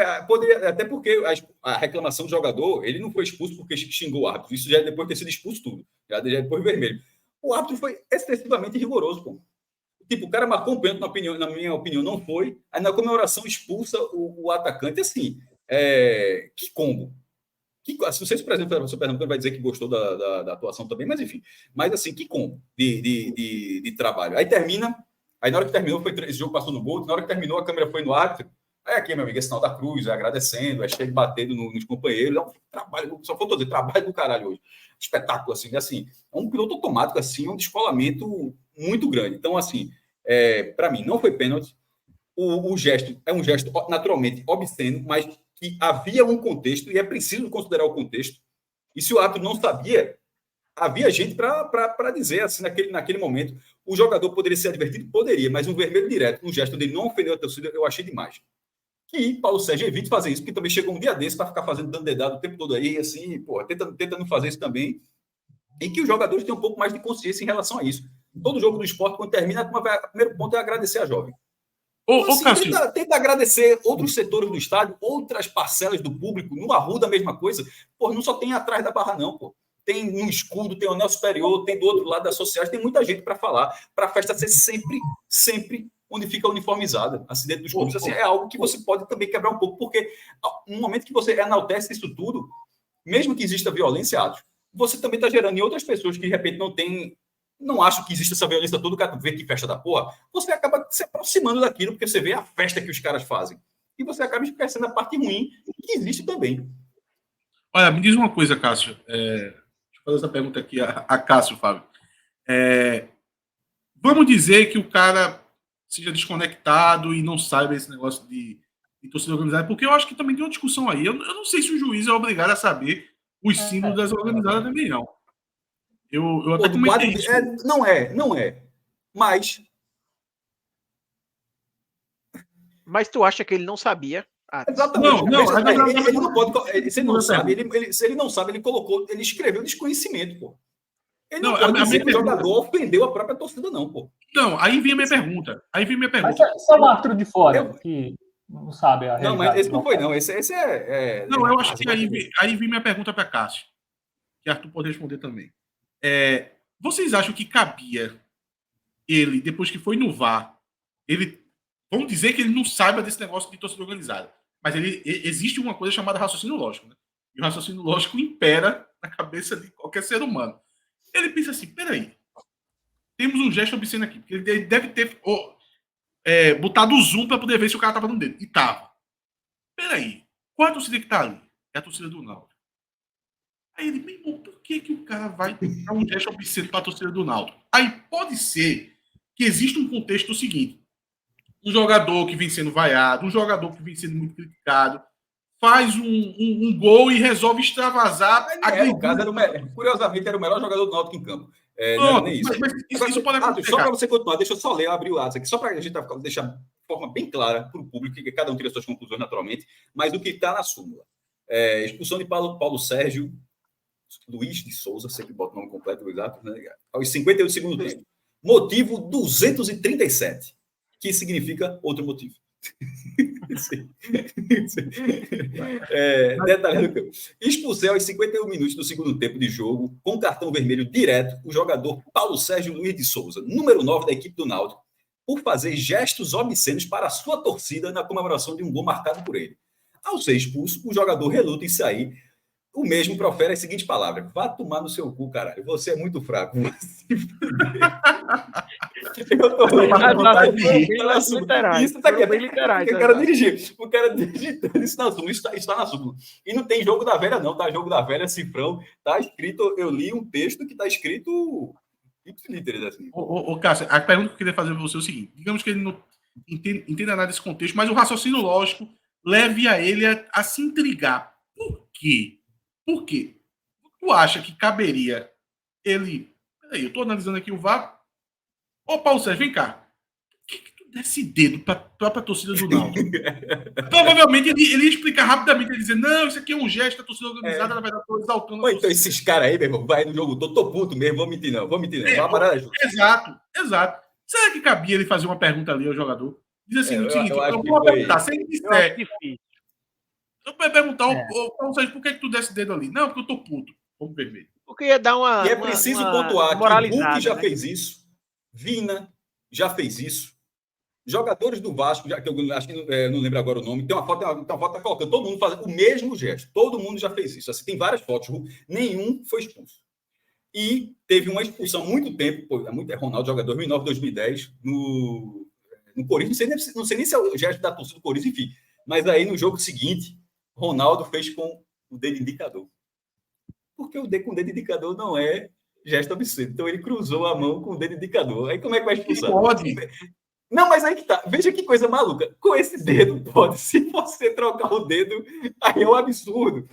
até porque a reclamação do jogador, ele não foi expulso porque xingou o árbitro. Isso já é depois de ter sido expulso tudo. Já depois vermelho. O árbitro foi excessivamente rigoroso, pô. Tipo, o cara marcou um pênalti, na minha opinião, não foi. Aí na comemoração expulsa o atacante. Assim, que combo. Não sei se, por exemplo, o professor Pernambucano vai dizer que gostou da atuação também, mas enfim. Mas assim, que combo de trabalho. Aí termina. Aí na hora que terminou, esse jogo passou no gol. Na hora que terminou, a câmera foi no árbitro. Aí aqui, meu amigo, é sinal da cruz, agradecendo, cheio de batendo nos companheiros. É um trabalho, só faltou dizer, trabalho do caralho hoje. Espetáculo, assim. É um piloto automático, assim, um descolamento muito grande. Então, assim, para mim, não foi pênalti. O gesto é um gesto naturalmente obsceno, mas que havia um contexto e é preciso considerar o contexto. E se o árbitro não sabia, havia gente para dizer, assim, naquele momento, o jogador poderia ser advertido? Poderia, mas um vermelho direto, um gesto onde ele não ofendeu a torcida, eu achei demais. Que Paulo Sérgio evite fazer isso, porque também chegou um dia desse para ficar dando dedado o tempo todo aí, assim, pô, tentando fazer isso também, e que os jogadores tenham um pouco mais de consciência em relação a isso. Todo jogo do esporte, quando termina, o primeiro ponto é agradecer a jovem. Tenta agradecer outros setores do estádio, outras parcelas do público, no Arruda a mesma coisa. Pô, não só tem atrás da barra, não, pô. Tem no escudo, tem o anel superior, tem do outro lado das sociais, tem muita gente para falar, para a festa ser sempre onde fica uniformizada, assim, dentro dos clubes. Assim, é algo que você pode também quebrar um pouco, porque no momento que você enaltece isso tudo, mesmo que exista violência, você também está gerando em outras pessoas que, de repente, não acham que existe essa violência toda, o cara vê que festa da porra, você acaba se aproximando daquilo, porque você vê a festa que os caras fazem. E você acaba esquecendo a parte ruim que existe também. Olha, me diz uma coisa, Cássio. Deixa eu fazer essa pergunta aqui a Cássio, Fábio. Vamos dizer que o cara seja desconectado e não saiba esse negócio de torcida organizada, porque eu acho que também tem uma discussão aí. Eu não sei se o juiz é obrigado a saber os símbolos das organizadas também, não. Eu até comentei isso. Não é. Mas tu acha que ele não sabia? Exatamente. Ele não pode. Se ele não sabe, ele escreveu desconhecimento, pô. Ele não pode dizer que o jogador ofendeu a própria torcida, não, pô. Não, aí vem a minha pergunta. Mas só um árbitro de fora que não sabe a realidade. Não, mas esse não foi, não. Esse Não, eu acho que aí vem minha pergunta para Cássio, que Arthur pode responder também. Vocês acham que cabia ele, depois que foi no VAR, vamos dizer que ele não saiba desse negócio de torcida organizada. Mas existe uma coisa chamada raciocínio lógico, né? E o raciocínio lógico impera na cabeça de qualquer ser humano. Ele pensa assim, peraí, temos um gesto obsceno aqui. Ele deve ter botado o zoom para poder ver se o cara tava no dedo. E tava. Peraí, qual a torcida que tá ali? É a torcida do Náutico. Aí ele, meu irmão, por que o cara vai dar um gesto obsceno para a torcida do Náutico? Aí pode ser que exista um contexto do seguinte: um jogador que vem sendo vaiado, um jogador que vem sendo muito criticado, faz um gol e resolve extravasar. O caso curiosamente, era o melhor jogador do Náutico em campo. Não é nem isso. Mas isso pode acontecer. Só para você continuar, deixa eu só ler, abrir o ato aqui, só para a gente deixar de forma bem clara para o público, que cada um tira suas conclusões naturalmente, mas o que está na súmula. Expulsão de Paulo Sérgio Luiz de Souza, sempre bota o nome completo, exato, né? Aos 58 do segundo tempo. Motivo 237, que significa outro motivo. Detalhe do campo. Expulsei aos 51 minutos do segundo tempo de jogo, com cartão vermelho direto, o jogador Paulo Sérgio Luiz de Souza, número 9 da equipe do Náutico, por fazer gestos obscenos para a sua torcida na comemoração de um gol marcado por ele. Ao ser expulso, o jogador reluta em sair. O mesmo profere as seguintes palavras: vá tomar no seu cu, caralho. Você é muito fraco. Eu tô isso tá aqui. O cara digitando isso na súmula. Está na súmula. E não tem jogo da velha, não. Tá jogo da velha, cifrão. Tá escrito. Eu li um texto que tá escrito. Assim. Cássio, a pergunta que eu queria fazer para você é o seguinte: digamos que ele não entenda nada desse contexto, mas o raciocínio lógico leve a ele a se intrigar. Por quê? Por quê? Tu acha que caberia ele... Peraí, eu estou analisando aqui o VAR. Ô, Paulo Sérgio, vem cá. Por que tu desse dedo para a torcida do Náutico? Provavelmente ele ia explicar rapidamente, ele ia dizer, não, isso aqui é um gesto, a torcida organizada, ela vai dar toda exaltando. Então esses caras aí, meu irmão, vai no jogo, tô puto mesmo, vou mentir não. Exato. Será que cabia ele fazer uma pergunta ali ao jogador? Diz assim, no seguinte, eu vou perguntar, se ele disser... Eu vou perguntar, Paulo Sérgio, por que tu desse dedo ali? Não, porque eu tô puto. Como vermelho. Porque ia dar uma. E é preciso pontuar que o Hulk já fez isso, Vina já fez isso, jogadores do Vasco, que eu acho que não lembro agora o nome, tem uma foto tá colocando, todo mundo fazendo o mesmo gesto. Todo mundo já fez isso. Assim, tem várias fotos, nenhum foi expulso. E teve uma expulsão há muito tempo, Ronaldo, jogador 2009, 2010, no Corinthians, não sei nem se é o gesto da torcida do Corinthians, enfim. Mas aí no jogo seguinte, Ronaldo fez com o dedo indicador. Porque o dedo com o dedo indicador não é gesto obsceno. Então ele cruzou a mão com o dedo indicador. Aí como é que vai expulsar? Pode. Não, mas aí que tá. Veja que coisa maluca. Com esse dedo pode. Se você trocar o dedo, aí é um absurdo.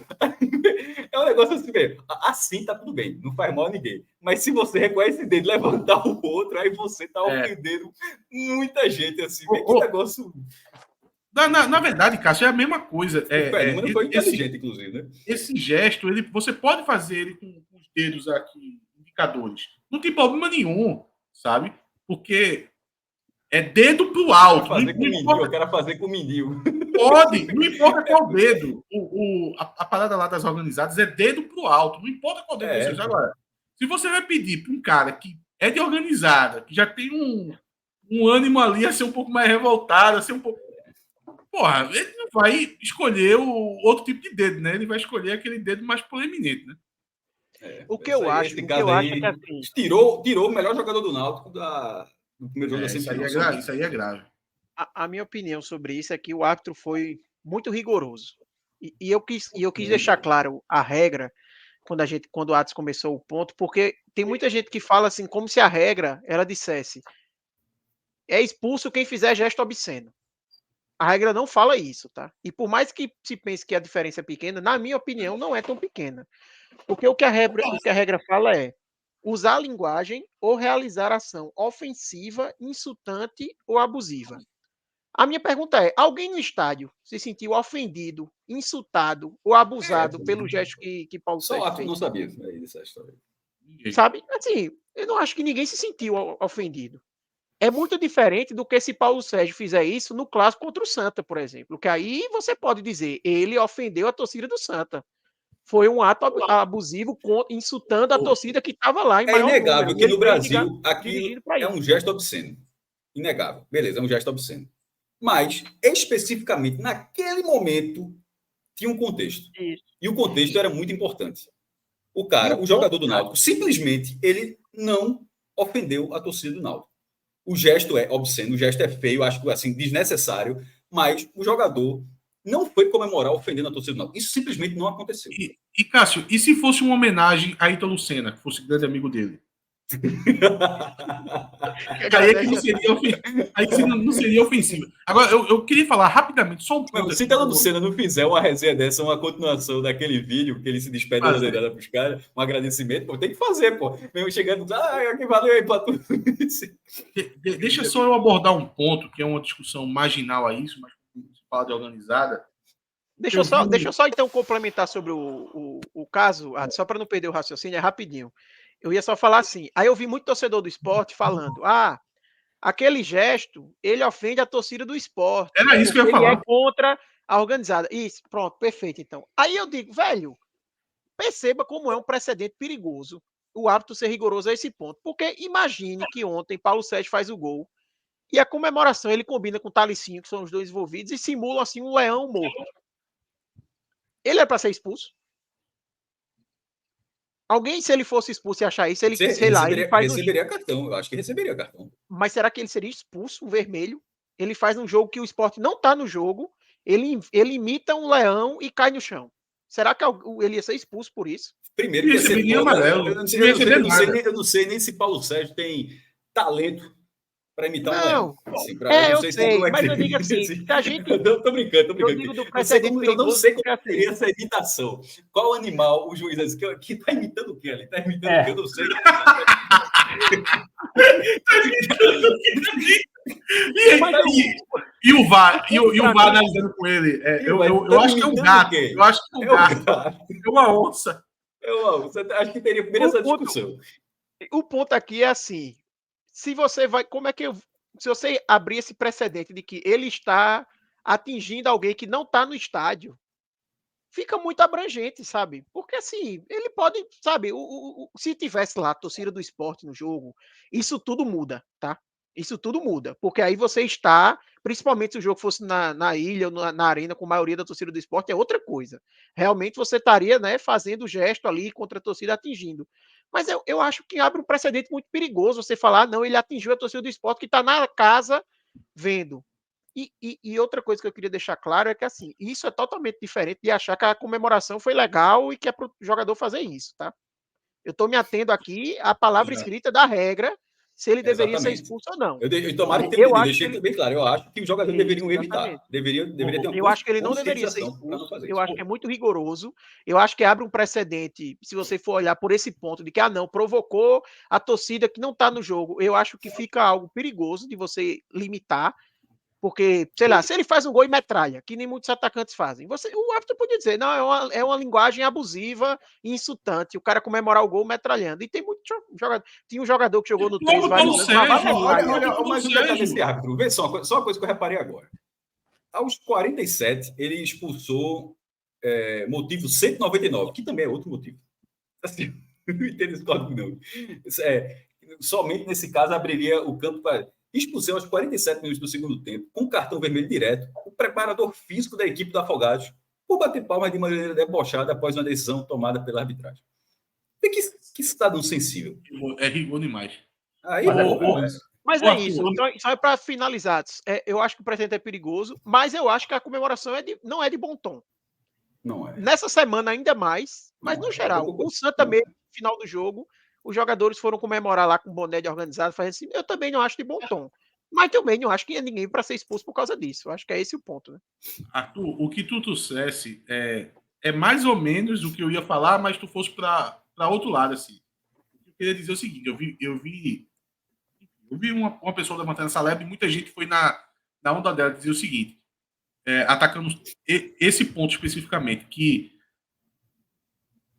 É um negócio assim mesmo. Assim tá tudo bem. Não faz mal a ninguém. Mas se você recolher esse dedo e levantar o outro, aí você tá ofendendo muita gente assim. Que negócio... Na verdade, Cássio, é a mesma coisa. O fenômeno foi inteligente, inclusive, né? Esse gesto, você pode fazer ele com os dedos aqui, indicadores. Não tem problema nenhum, sabe? Porque é dedo pro alto. Eu quero fazer com o mindinho. Pode, não importa qual dedo. A parada lá das organizadas é dedo pro alto. Não importa qual dedo seja. Agora, se você vai pedir para um cara que é de organizada, que já tem um ânimo ali a ser um pouco mais revoltado, a ser um pouco... Porra, ele não vai escolher o outro tipo de dedo, né? Ele vai escolher aquele dedo mais proeminente, né? O que eu acho é que assim... Tirou o melhor jogador do Náutico no primeiro jogo da semifinal. Isso aí é grave. A minha opinião sobre isso é que o árbitro foi muito rigoroso. E eu quis deixar claro a regra quando o Atos começou o ponto, porque tem muita gente que fala assim, como se a regra ela dissesse: é expulso quem fizer gesto obsceno. A regra não fala isso, tá? E por mais que se pense que a diferença é pequena, na minha opinião, não é tão pequena. Porque o que a regra fala é usar a linguagem ou realizar ação ofensiva, insultante ou abusiva. A minha pergunta é: alguém no estádio se sentiu ofendido, insultado ou abusado pelo gesto que Paulo Sérgio fez? Não sabia dessa história. Sabe? Assim, eu não acho que ninguém se sentiu ofendido. É muito diferente do que se Paulo Sérgio fizer isso no clássico contra o Santa, por exemplo. Que aí você pode dizer, ele ofendeu a torcida do Santa. Foi um ato abusivo, insultando a torcida que estava lá. É inegável que no Brasil, aqui é um gesto obsceno. Inegável. Beleza, é um gesto obsceno. Mas, especificamente, naquele momento, tinha um contexto. Isso. E o contexto era muito importante. O jogador do Náutico, simplesmente, ele não ofendeu a torcida do Náutico. O gesto é obsceno, o gesto é feio, acho que assim, desnecessário, mas o jogador não foi comemorar ofendendo a torcida do Náutico. Isso simplesmente não aconteceu. E Cássio, e se fosse uma homenagem a Ítalo Senna, que fosse grande amigo dele? Aí é que não seria ofensivo. Agora, eu queria falar rapidamente, só um ponto. Se Ítalo Senna não fizer uma resenha dessa, uma continuação daquele vídeo que ele se despede da bandeirada para os caras, um agradecimento, pô, tem que fazer, pô. Mesmo chegando, que valeu aí para tudo isso. Deixa só eu abordar um ponto, que é uma discussão marginal a isso, mas se fala de organizada. Deixa eu só então complementar sobre o caso, só para não perder o raciocínio, é rapidinho. Eu ia só falar assim, aí eu vi muito torcedor do esporte falando, aquele gesto, ele ofende a torcida do esporte. Era isso que eu ia falar. Ele é contra a organizada. Isso, pronto, perfeito então. Aí eu digo, velho, perceba como é um precedente perigoso o árbitro ser rigoroso a esse ponto. Porque imagine que ontem Paulo Sérgio faz o gol e a comemoração ele combina com o Talicinho, que são os dois envolvidos, e simulam assim um leão morto. Ele é para ser expulso? Alguém, se ele fosse expulso e achar isso, ele receberia cartão. Eu acho que receberia cartão. Mas será que ele seria expulso, um vermelho? Ele faz um jogo que o Sport não está no jogo, ele imita um leão e cai no chão. Será que ele ia ser expulso por isso? Primeiro que receberia amarelo. Eu não sei nem se Paulo Sérgio tem talento para imitar um leão. Assim, eu sei, mas eu digo assim, se a gente... Eu tô brincando. Eu não sei como seria essa imitação. Qual animal o juiz diz que tá imitando o quê? Ele tá imitando o quê? Eu não sei. E o VAR analisando com ele. Eu acho que é um gato. Eu acho que é um gato. É uma onça. Acho que teria primeiro essa discussão. O ponto aqui é assim, se você vai, se você abrir esse precedente de que ele está atingindo alguém que não está no estádio, fica muito abrangente, sabe? Porque assim, ele pode, sabe, se tivesse lá a torcida do Sport no jogo, isso tudo muda, tá? Isso tudo muda, porque aí você está, principalmente se o jogo fosse na ilha ou na arena com a maioria da torcida do Sport, é outra coisa. Realmente você estaria, né, fazendo gesto ali contra a torcida atingindo. Mas eu acho que abre um precedente muito perigoso você falar, não, ele atingiu a torcida do Sport que está na casa vendo. E outra coisa que eu queria deixar claro é que, assim, isso é totalmente diferente de achar que a comemoração foi legal e que é para o jogador fazer isso, tá? Eu estou me atendo aqui à palavra escrita da regra, se ele deveria ser expulso ou não. Tomara que deixe bem claro. Eu acho que os jogadores deveriam evitar. Deveria ter eu acho que ele não deveria ser expulso. Eu acho que é muito rigoroso. Eu acho que abre um precedente, se você for olhar por esse ponto, de que, não, provocou a torcida que não está no jogo. Eu acho que fica algo perigoso de você limitar. Porque, sei lá, se ele faz um gol e metralha, que nem muitos atacantes fazem, o árbitro podia dizer, não, é uma linguagem abusiva e insultante, o cara comemorar o gol metralhando. E tem muito jogador. Tinha um jogador que jogou no 3 vários anos. Mas o detalhe desse árbitro, vê só uma coisa que eu reparei agora. Aos 47, ele expulsou motivo 199, que também é outro motivo. Assim, não entendo esse código, não. Somente nesse caso abriria o campo para... Expulsão aos 47 minutos do segundo tempo, com cartão vermelho direto, o preparador físico da equipe do Afogados, por bater palmas de maneira debochada após uma decisão tomada pela arbitragem. Que cidadão sensível. É rigor demais. Mas é isso. Então, só para finalizar, eu acho que o precedente é perigoso, mas eu acho que a comemoração não é de bom tom. Não é. Nessa semana ainda mais, mas no geral, o Santa mesmo, no final do jogo, os jogadores foram comemorar lá com boné de organizado, fazendo assim, eu também não acho de bom tom. Mas também não acho que é ninguém para ser expulso por causa disso. Eu acho que é esse o ponto, né? Arthur, o que tu trouxesse é mais ou menos o que eu ia falar, mas tu fosse para outro lado, assim. Eu queria dizer o seguinte, eu vi uma pessoa levantando essa lebre e muita gente foi na onda dela dizer o seguinte, atacando esse ponto especificamente, que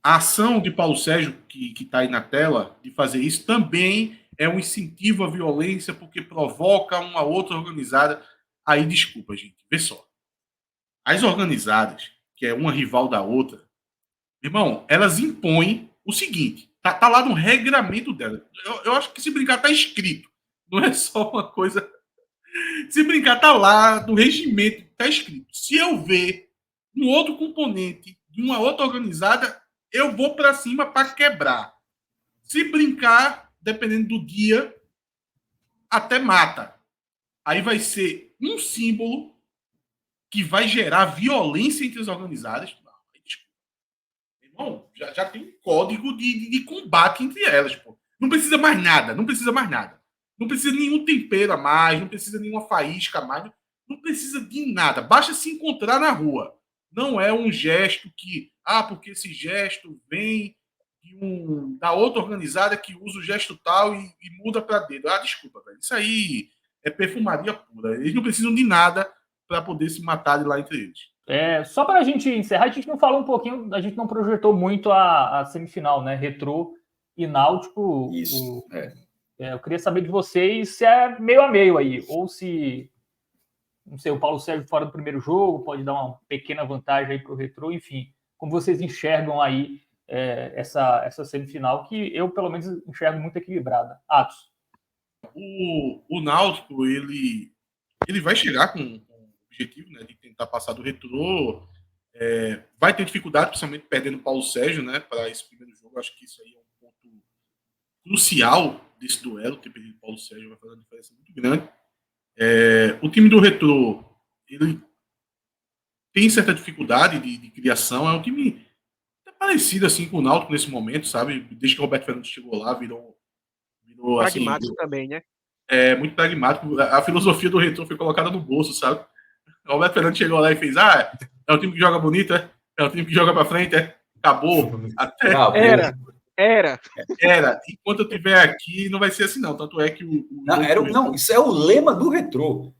a ação de Paulo Sérgio, que está aí na tela, de fazer isso, também é um incentivo à violência, porque provoca uma outra organizada. Aí, desculpa, gente, vê só. As organizadas, que é uma rival da outra, irmão, elas impõem o seguinte, tá lá no regramento dela. Eu acho que se brincar tá escrito. Não é só uma coisa Se brincar, tá lá, no regimento, tá escrito. Se eu ver um outro componente de uma outra organizada, eu vou para cima para quebrar. Se brincar, dependendo do dia, até mata. Aí vai ser um símbolo que vai gerar violência entre as organizadas. Irmão, já tem um código de combate entre elas, pô. Não precisa mais nada, não precisa mais nada. Não precisa de nenhum tempero a mais, não precisa de nenhuma faísca a mais, não precisa de nada. Basta se encontrar na rua. Não é um gesto que, porque esse gesto vem da outra organizada que usa o gesto tal e muda para dedo. Desculpa, velho. Isso aí é perfumaria pura. Eles não precisam de nada para poder se matar de lá entre eles. Só para a gente encerrar, a gente não falou um pouquinho, a gente não projetou muito a semifinal, né? Retrô e Náutico. Isso. Eu queria saber de vocês se é meio a meio aí, ou se, não sei, o Paulo Sérgio fora do primeiro jogo pode dar uma pequena vantagem aí para o Retrô, enfim, como vocês enxergam aí essa semifinal, que eu, pelo menos, enxergo muito equilibrada. Atos. O Náutico, ele vai chegar com o objetivo, né, de tentar passar do Retrô. Vai ter dificuldade, principalmente perdendo o Paulo Sérgio, né, para esse primeiro jogo. Acho que isso aí é um ponto crucial desse duelo. Ter perdido o Paulo Sérgio vai fazer uma diferença muito grande. O time do Retrô, ele tem certa dificuldade de criação. É um time parecido assim com o Náutico nesse momento, sabe? Desde que o Roberto Fernandes chegou lá, virou Pragmático assim, também, né? Muito pragmático. A filosofia do Retrô foi colocada no bolso, sabe? O Roberto Fernandes chegou lá e fez: é um time que joga bonito, é um time que joga pra frente, acabou. Era. Enquanto eu estiver aqui, não vai ser assim, não. Tanto é que isso é o lema do Retrô.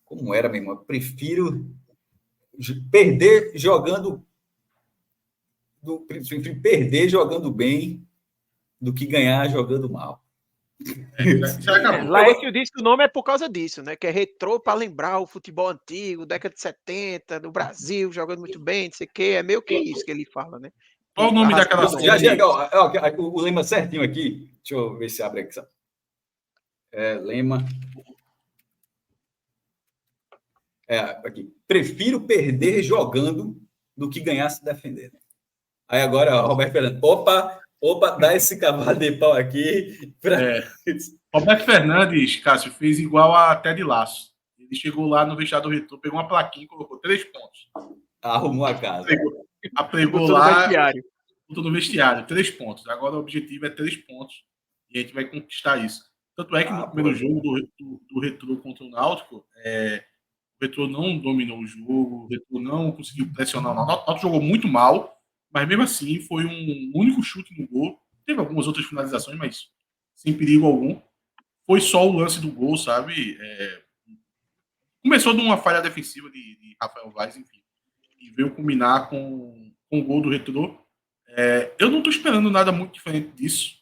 Como era, meu irmão? Eu prefiro perder jogando. Prefiro perder jogando bem do que ganhar jogando mal. Laércio disse que o nome é por causa disso, né? Que é retrô para lembrar o futebol antigo, década de 70, do Brasil, jogando muito bem, não sei o quê. É meio que isso que ele fala, né? Qual o nome daquela série? O lema certinho aqui. Deixa eu ver se abre aqui. Lema. Aqui. Prefiro perder jogando do que ganhar se defendendo. Aí agora, Roberto Fernandes. Opa, dá esse cavalo de pau aqui. Roberto Fernandes, Cássio, fez igual a Ted Lasso. Ele chegou lá no vestiário do Retrô, pegou uma plaquinha e colocou 3 pontos. Arrumou a casa. Apregou lá, botou no vestiário, 3 pontos. Agora o objetivo é 3 pontos e a gente vai conquistar isso. Tanto é que no primeiro jogo do Retrô contra o Náutico, o Retrô não dominou o jogo, o Retrô não conseguiu pressionar o Náutico. O Náutico jogou muito mal, mas mesmo assim foi um único chute no gol. Teve algumas outras finalizações, mas sem perigo algum. Foi só o lance do gol, sabe? Começou de uma falha defensiva de Rafael Vaz, enfim. E veio culminar com o gol do Retrô. Eu não estou esperando nada muito diferente disso.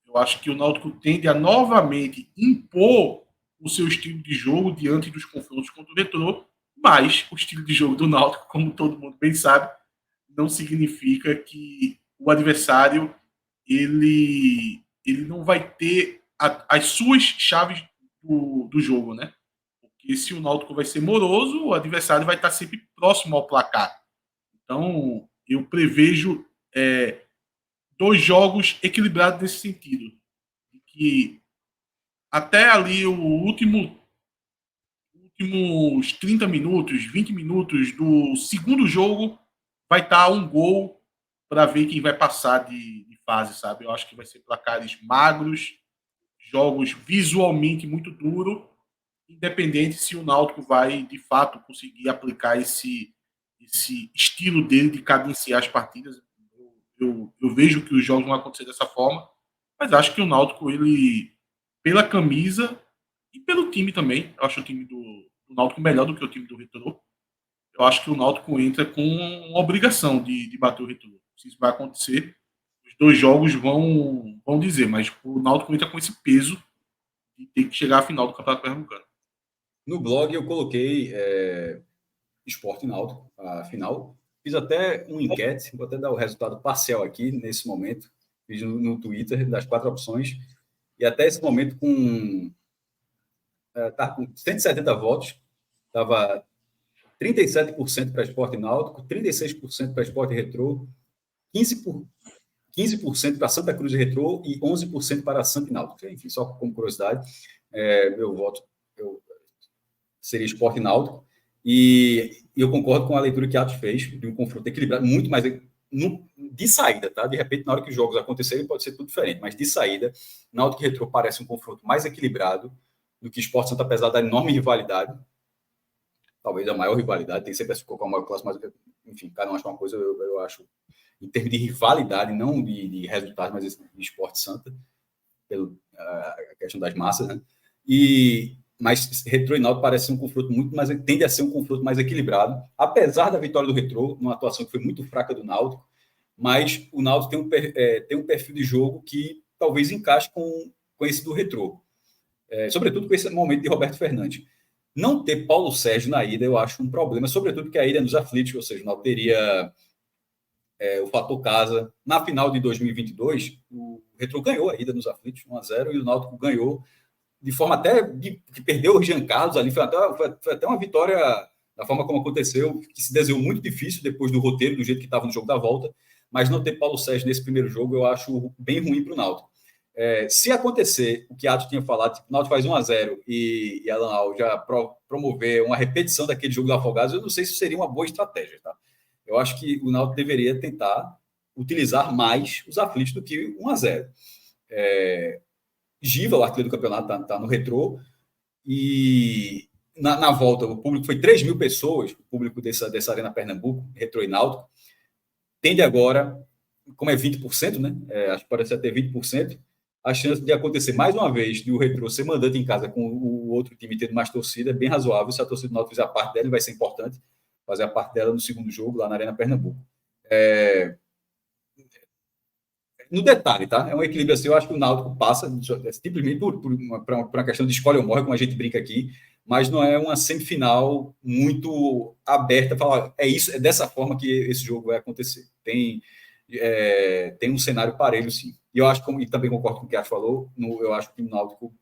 Eu acho que o Náutico tende a novamente impor o seu estilo de jogo diante dos confrontos contra o Retrô, mas o estilo de jogo do Náutico, como todo mundo bem sabe, não significa que o adversário ele não vai ter as suas chaves do jogo, né? Porque se o Náutico vai ser moroso, o adversário vai estar sempre próximo ao placar. Então, eu prevejo 2 jogos equilibrados nesse sentido. Que até ali últimos 30 minutos, 20 minutos do segundo jogo, vai estar um gol para ver quem vai passar de fase, sabe? Eu acho que vai ser placares magros, jogos visualmente muito duros, independente se o Náutico vai, de fato, conseguir aplicar esse estilo dele de cadenciar as partidas. Eu vejo que os jogos vão acontecer dessa forma, mas acho que o Náutico, ele, pela camisa e pelo time também, eu acho o time do Náutico melhor do que o time do Retrô. Eu acho que o Náutico entra com uma obrigação de bater o Retrô. Se isso vai acontecer, os 2 jogos vão dizer, mas o Náutico entra com esse peso de ter que chegar à final do Campeonato Pernambucano. No blog eu coloquei Esporte Náutico, a final. Fiz até uma enquete, vou até dar o resultado parcial aqui, nesse momento. Fiz no Twitter, das 4 opções. E até esse momento, com estava com 170 votos, estava 37% para Sport e Náutico, 36% para Sport e Retrô, 15% para Santa Cruz e Retrô e 11% para Santa e Náutico. Enfim, só como curiosidade, meu voto seria Sport e Náutico. E eu concordo com a leitura que Atos fez, de um confronto equilibrado, muito mais de saída, tá? De repente, na hora que os jogos acontecerem, pode ser tudo diferente, mas de saída, Náutico e Retrô parece um confronto mais equilibrado do que Sport Santa, apesar da enorme rivalidade, talvez a maior rivalidade, tem sempre essa colocar uma maior classe, mas, enfim, cada um acha uma coisa, eu acho, em termos de rivalidade, não de resultados, mas de Sport Santa, a questão das massas, né? Mas Retrô e Náutico parece um confronto tende a ser um confronto mais equilibrado, apesar da vitória do Retrô, numa atuação que foi muito fraca do Náutico, mas o Náutico tem um perfil de jogo que talvez encaixe com esse do Retrô, sobretudo com esse momento de Roberto Fernandes. Não ter Paulo Sérgio na ida eu acho um problema, sobretudo porque a ida é nos aflitos, ou seja, o Náutico teria o fator casa. Na final de 2022, o Retrô ganhou a ida nos aflitos, 1-0, e o Náutico ganhou de forma até que perdeu o Jean Carlos ali, foi até uma vitória da forma como aconteceu, que se desenhou muito difícil depois do roteiro, do jeito que estava no jogo da volta, mas não ter Paulo Sérgio nesse primeiro jogo eu acho bem ruim para o Náutico. Se acontecer o que Atos tinha falado, tipo, o Náutico faz 1-0 e Alan Al já promover uma repetição daquele jogo do Afogados, eu não sei se seria uma boa estratégia, tá? Eu acho que o Náutico deveria tentar utilizar mais os aflitos do que 1-0. Giva, o artilheiro do campeonato, está no Retrô, e na volta o público foi 3 mil pessoas, o público dessa Arena Pernambuco, Retrô e Náutico, tende agora, como é 20%, né? Acho que parece até 20%, a chance de acontecer mais uma vez de o Retrô ser mandante em casa com o outro time tendo mais torcida é bem razoável. Se a torcida do Náutico fizer a parte dela, vai ser importante fazer a parte dela no segundo jogo, lá na Arena Pernambuco. No detalhe, tá? É um equilíbrio assim, eu acho que o Náutico passa simplesmente por uma questão de escolha ou morre, como a gente brinca aqui, mas não é uma semifinal muito aberta, falar, é dessa forma que esse jogo vai acontecer. Tem um cenário parelho, sim. E eu acho, e também concordo com o que a Acho falou, eu acho que o Náutico,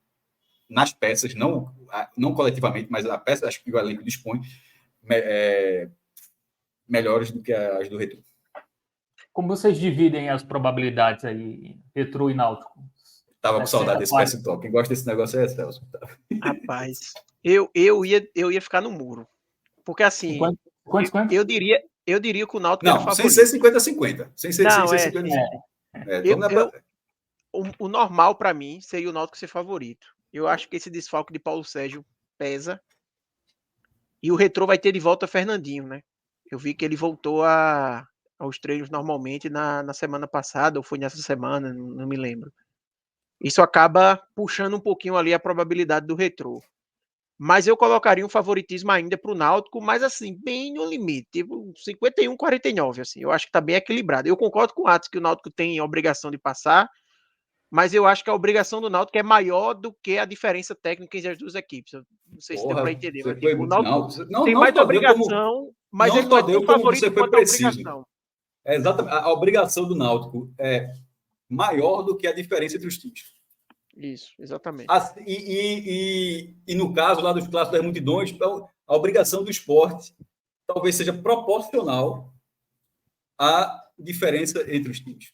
nas peças, não coletivamente, mas a peça, acho que o elenco dispõe melhores do que as do Retrô. Como vocês dividem as probabilidades aí, Retrô e Náutico? Tava com saudade desse PS Talk. Quem gosta desse negócio é Celso. Rapaz, eu ia ficar no muro. Porque assim, quantos? Eu diria que o Náutico era favorito. Sem ser 50-50. Sem ser 50-50. O normal para mim seria o Náutico ser favorito. Eu acho que esse desfalque de Paulo Sérgio pesa. E o Retrô vai ter de volta Fernandinho, né? Eu vi que ele voltou aos treinos normalmente na semana passada, ou foi nessa semana, não me lembro. Isso acaba puxando um pouquinho ali a probabilidade do Retrô. Mas eu colocaria um favoritismo ainda para o Náutico, mas assim, bem no limite, tipo 51-49, assim. Eu acho que está bem equilibrado. Eu concordo com o Atos que o Náutico tem a obrigação de passar, mas eu acho que a obrigação do Náutico é maior do que a diferença técnica entre as duas equipes. Eu não sei se deu para entender. Mas, tipo, o Náutico tem mais obrigação, mas ele não é tão favorito quanto a obrigação. Exatamente. A obrigação do Náutico é maior do que a diferença entre os times. Isso, exatamente. E no caso lá dos clássicos das multidões, então, a obrigação do esporte talvez seja proporcional à diferença entre os times.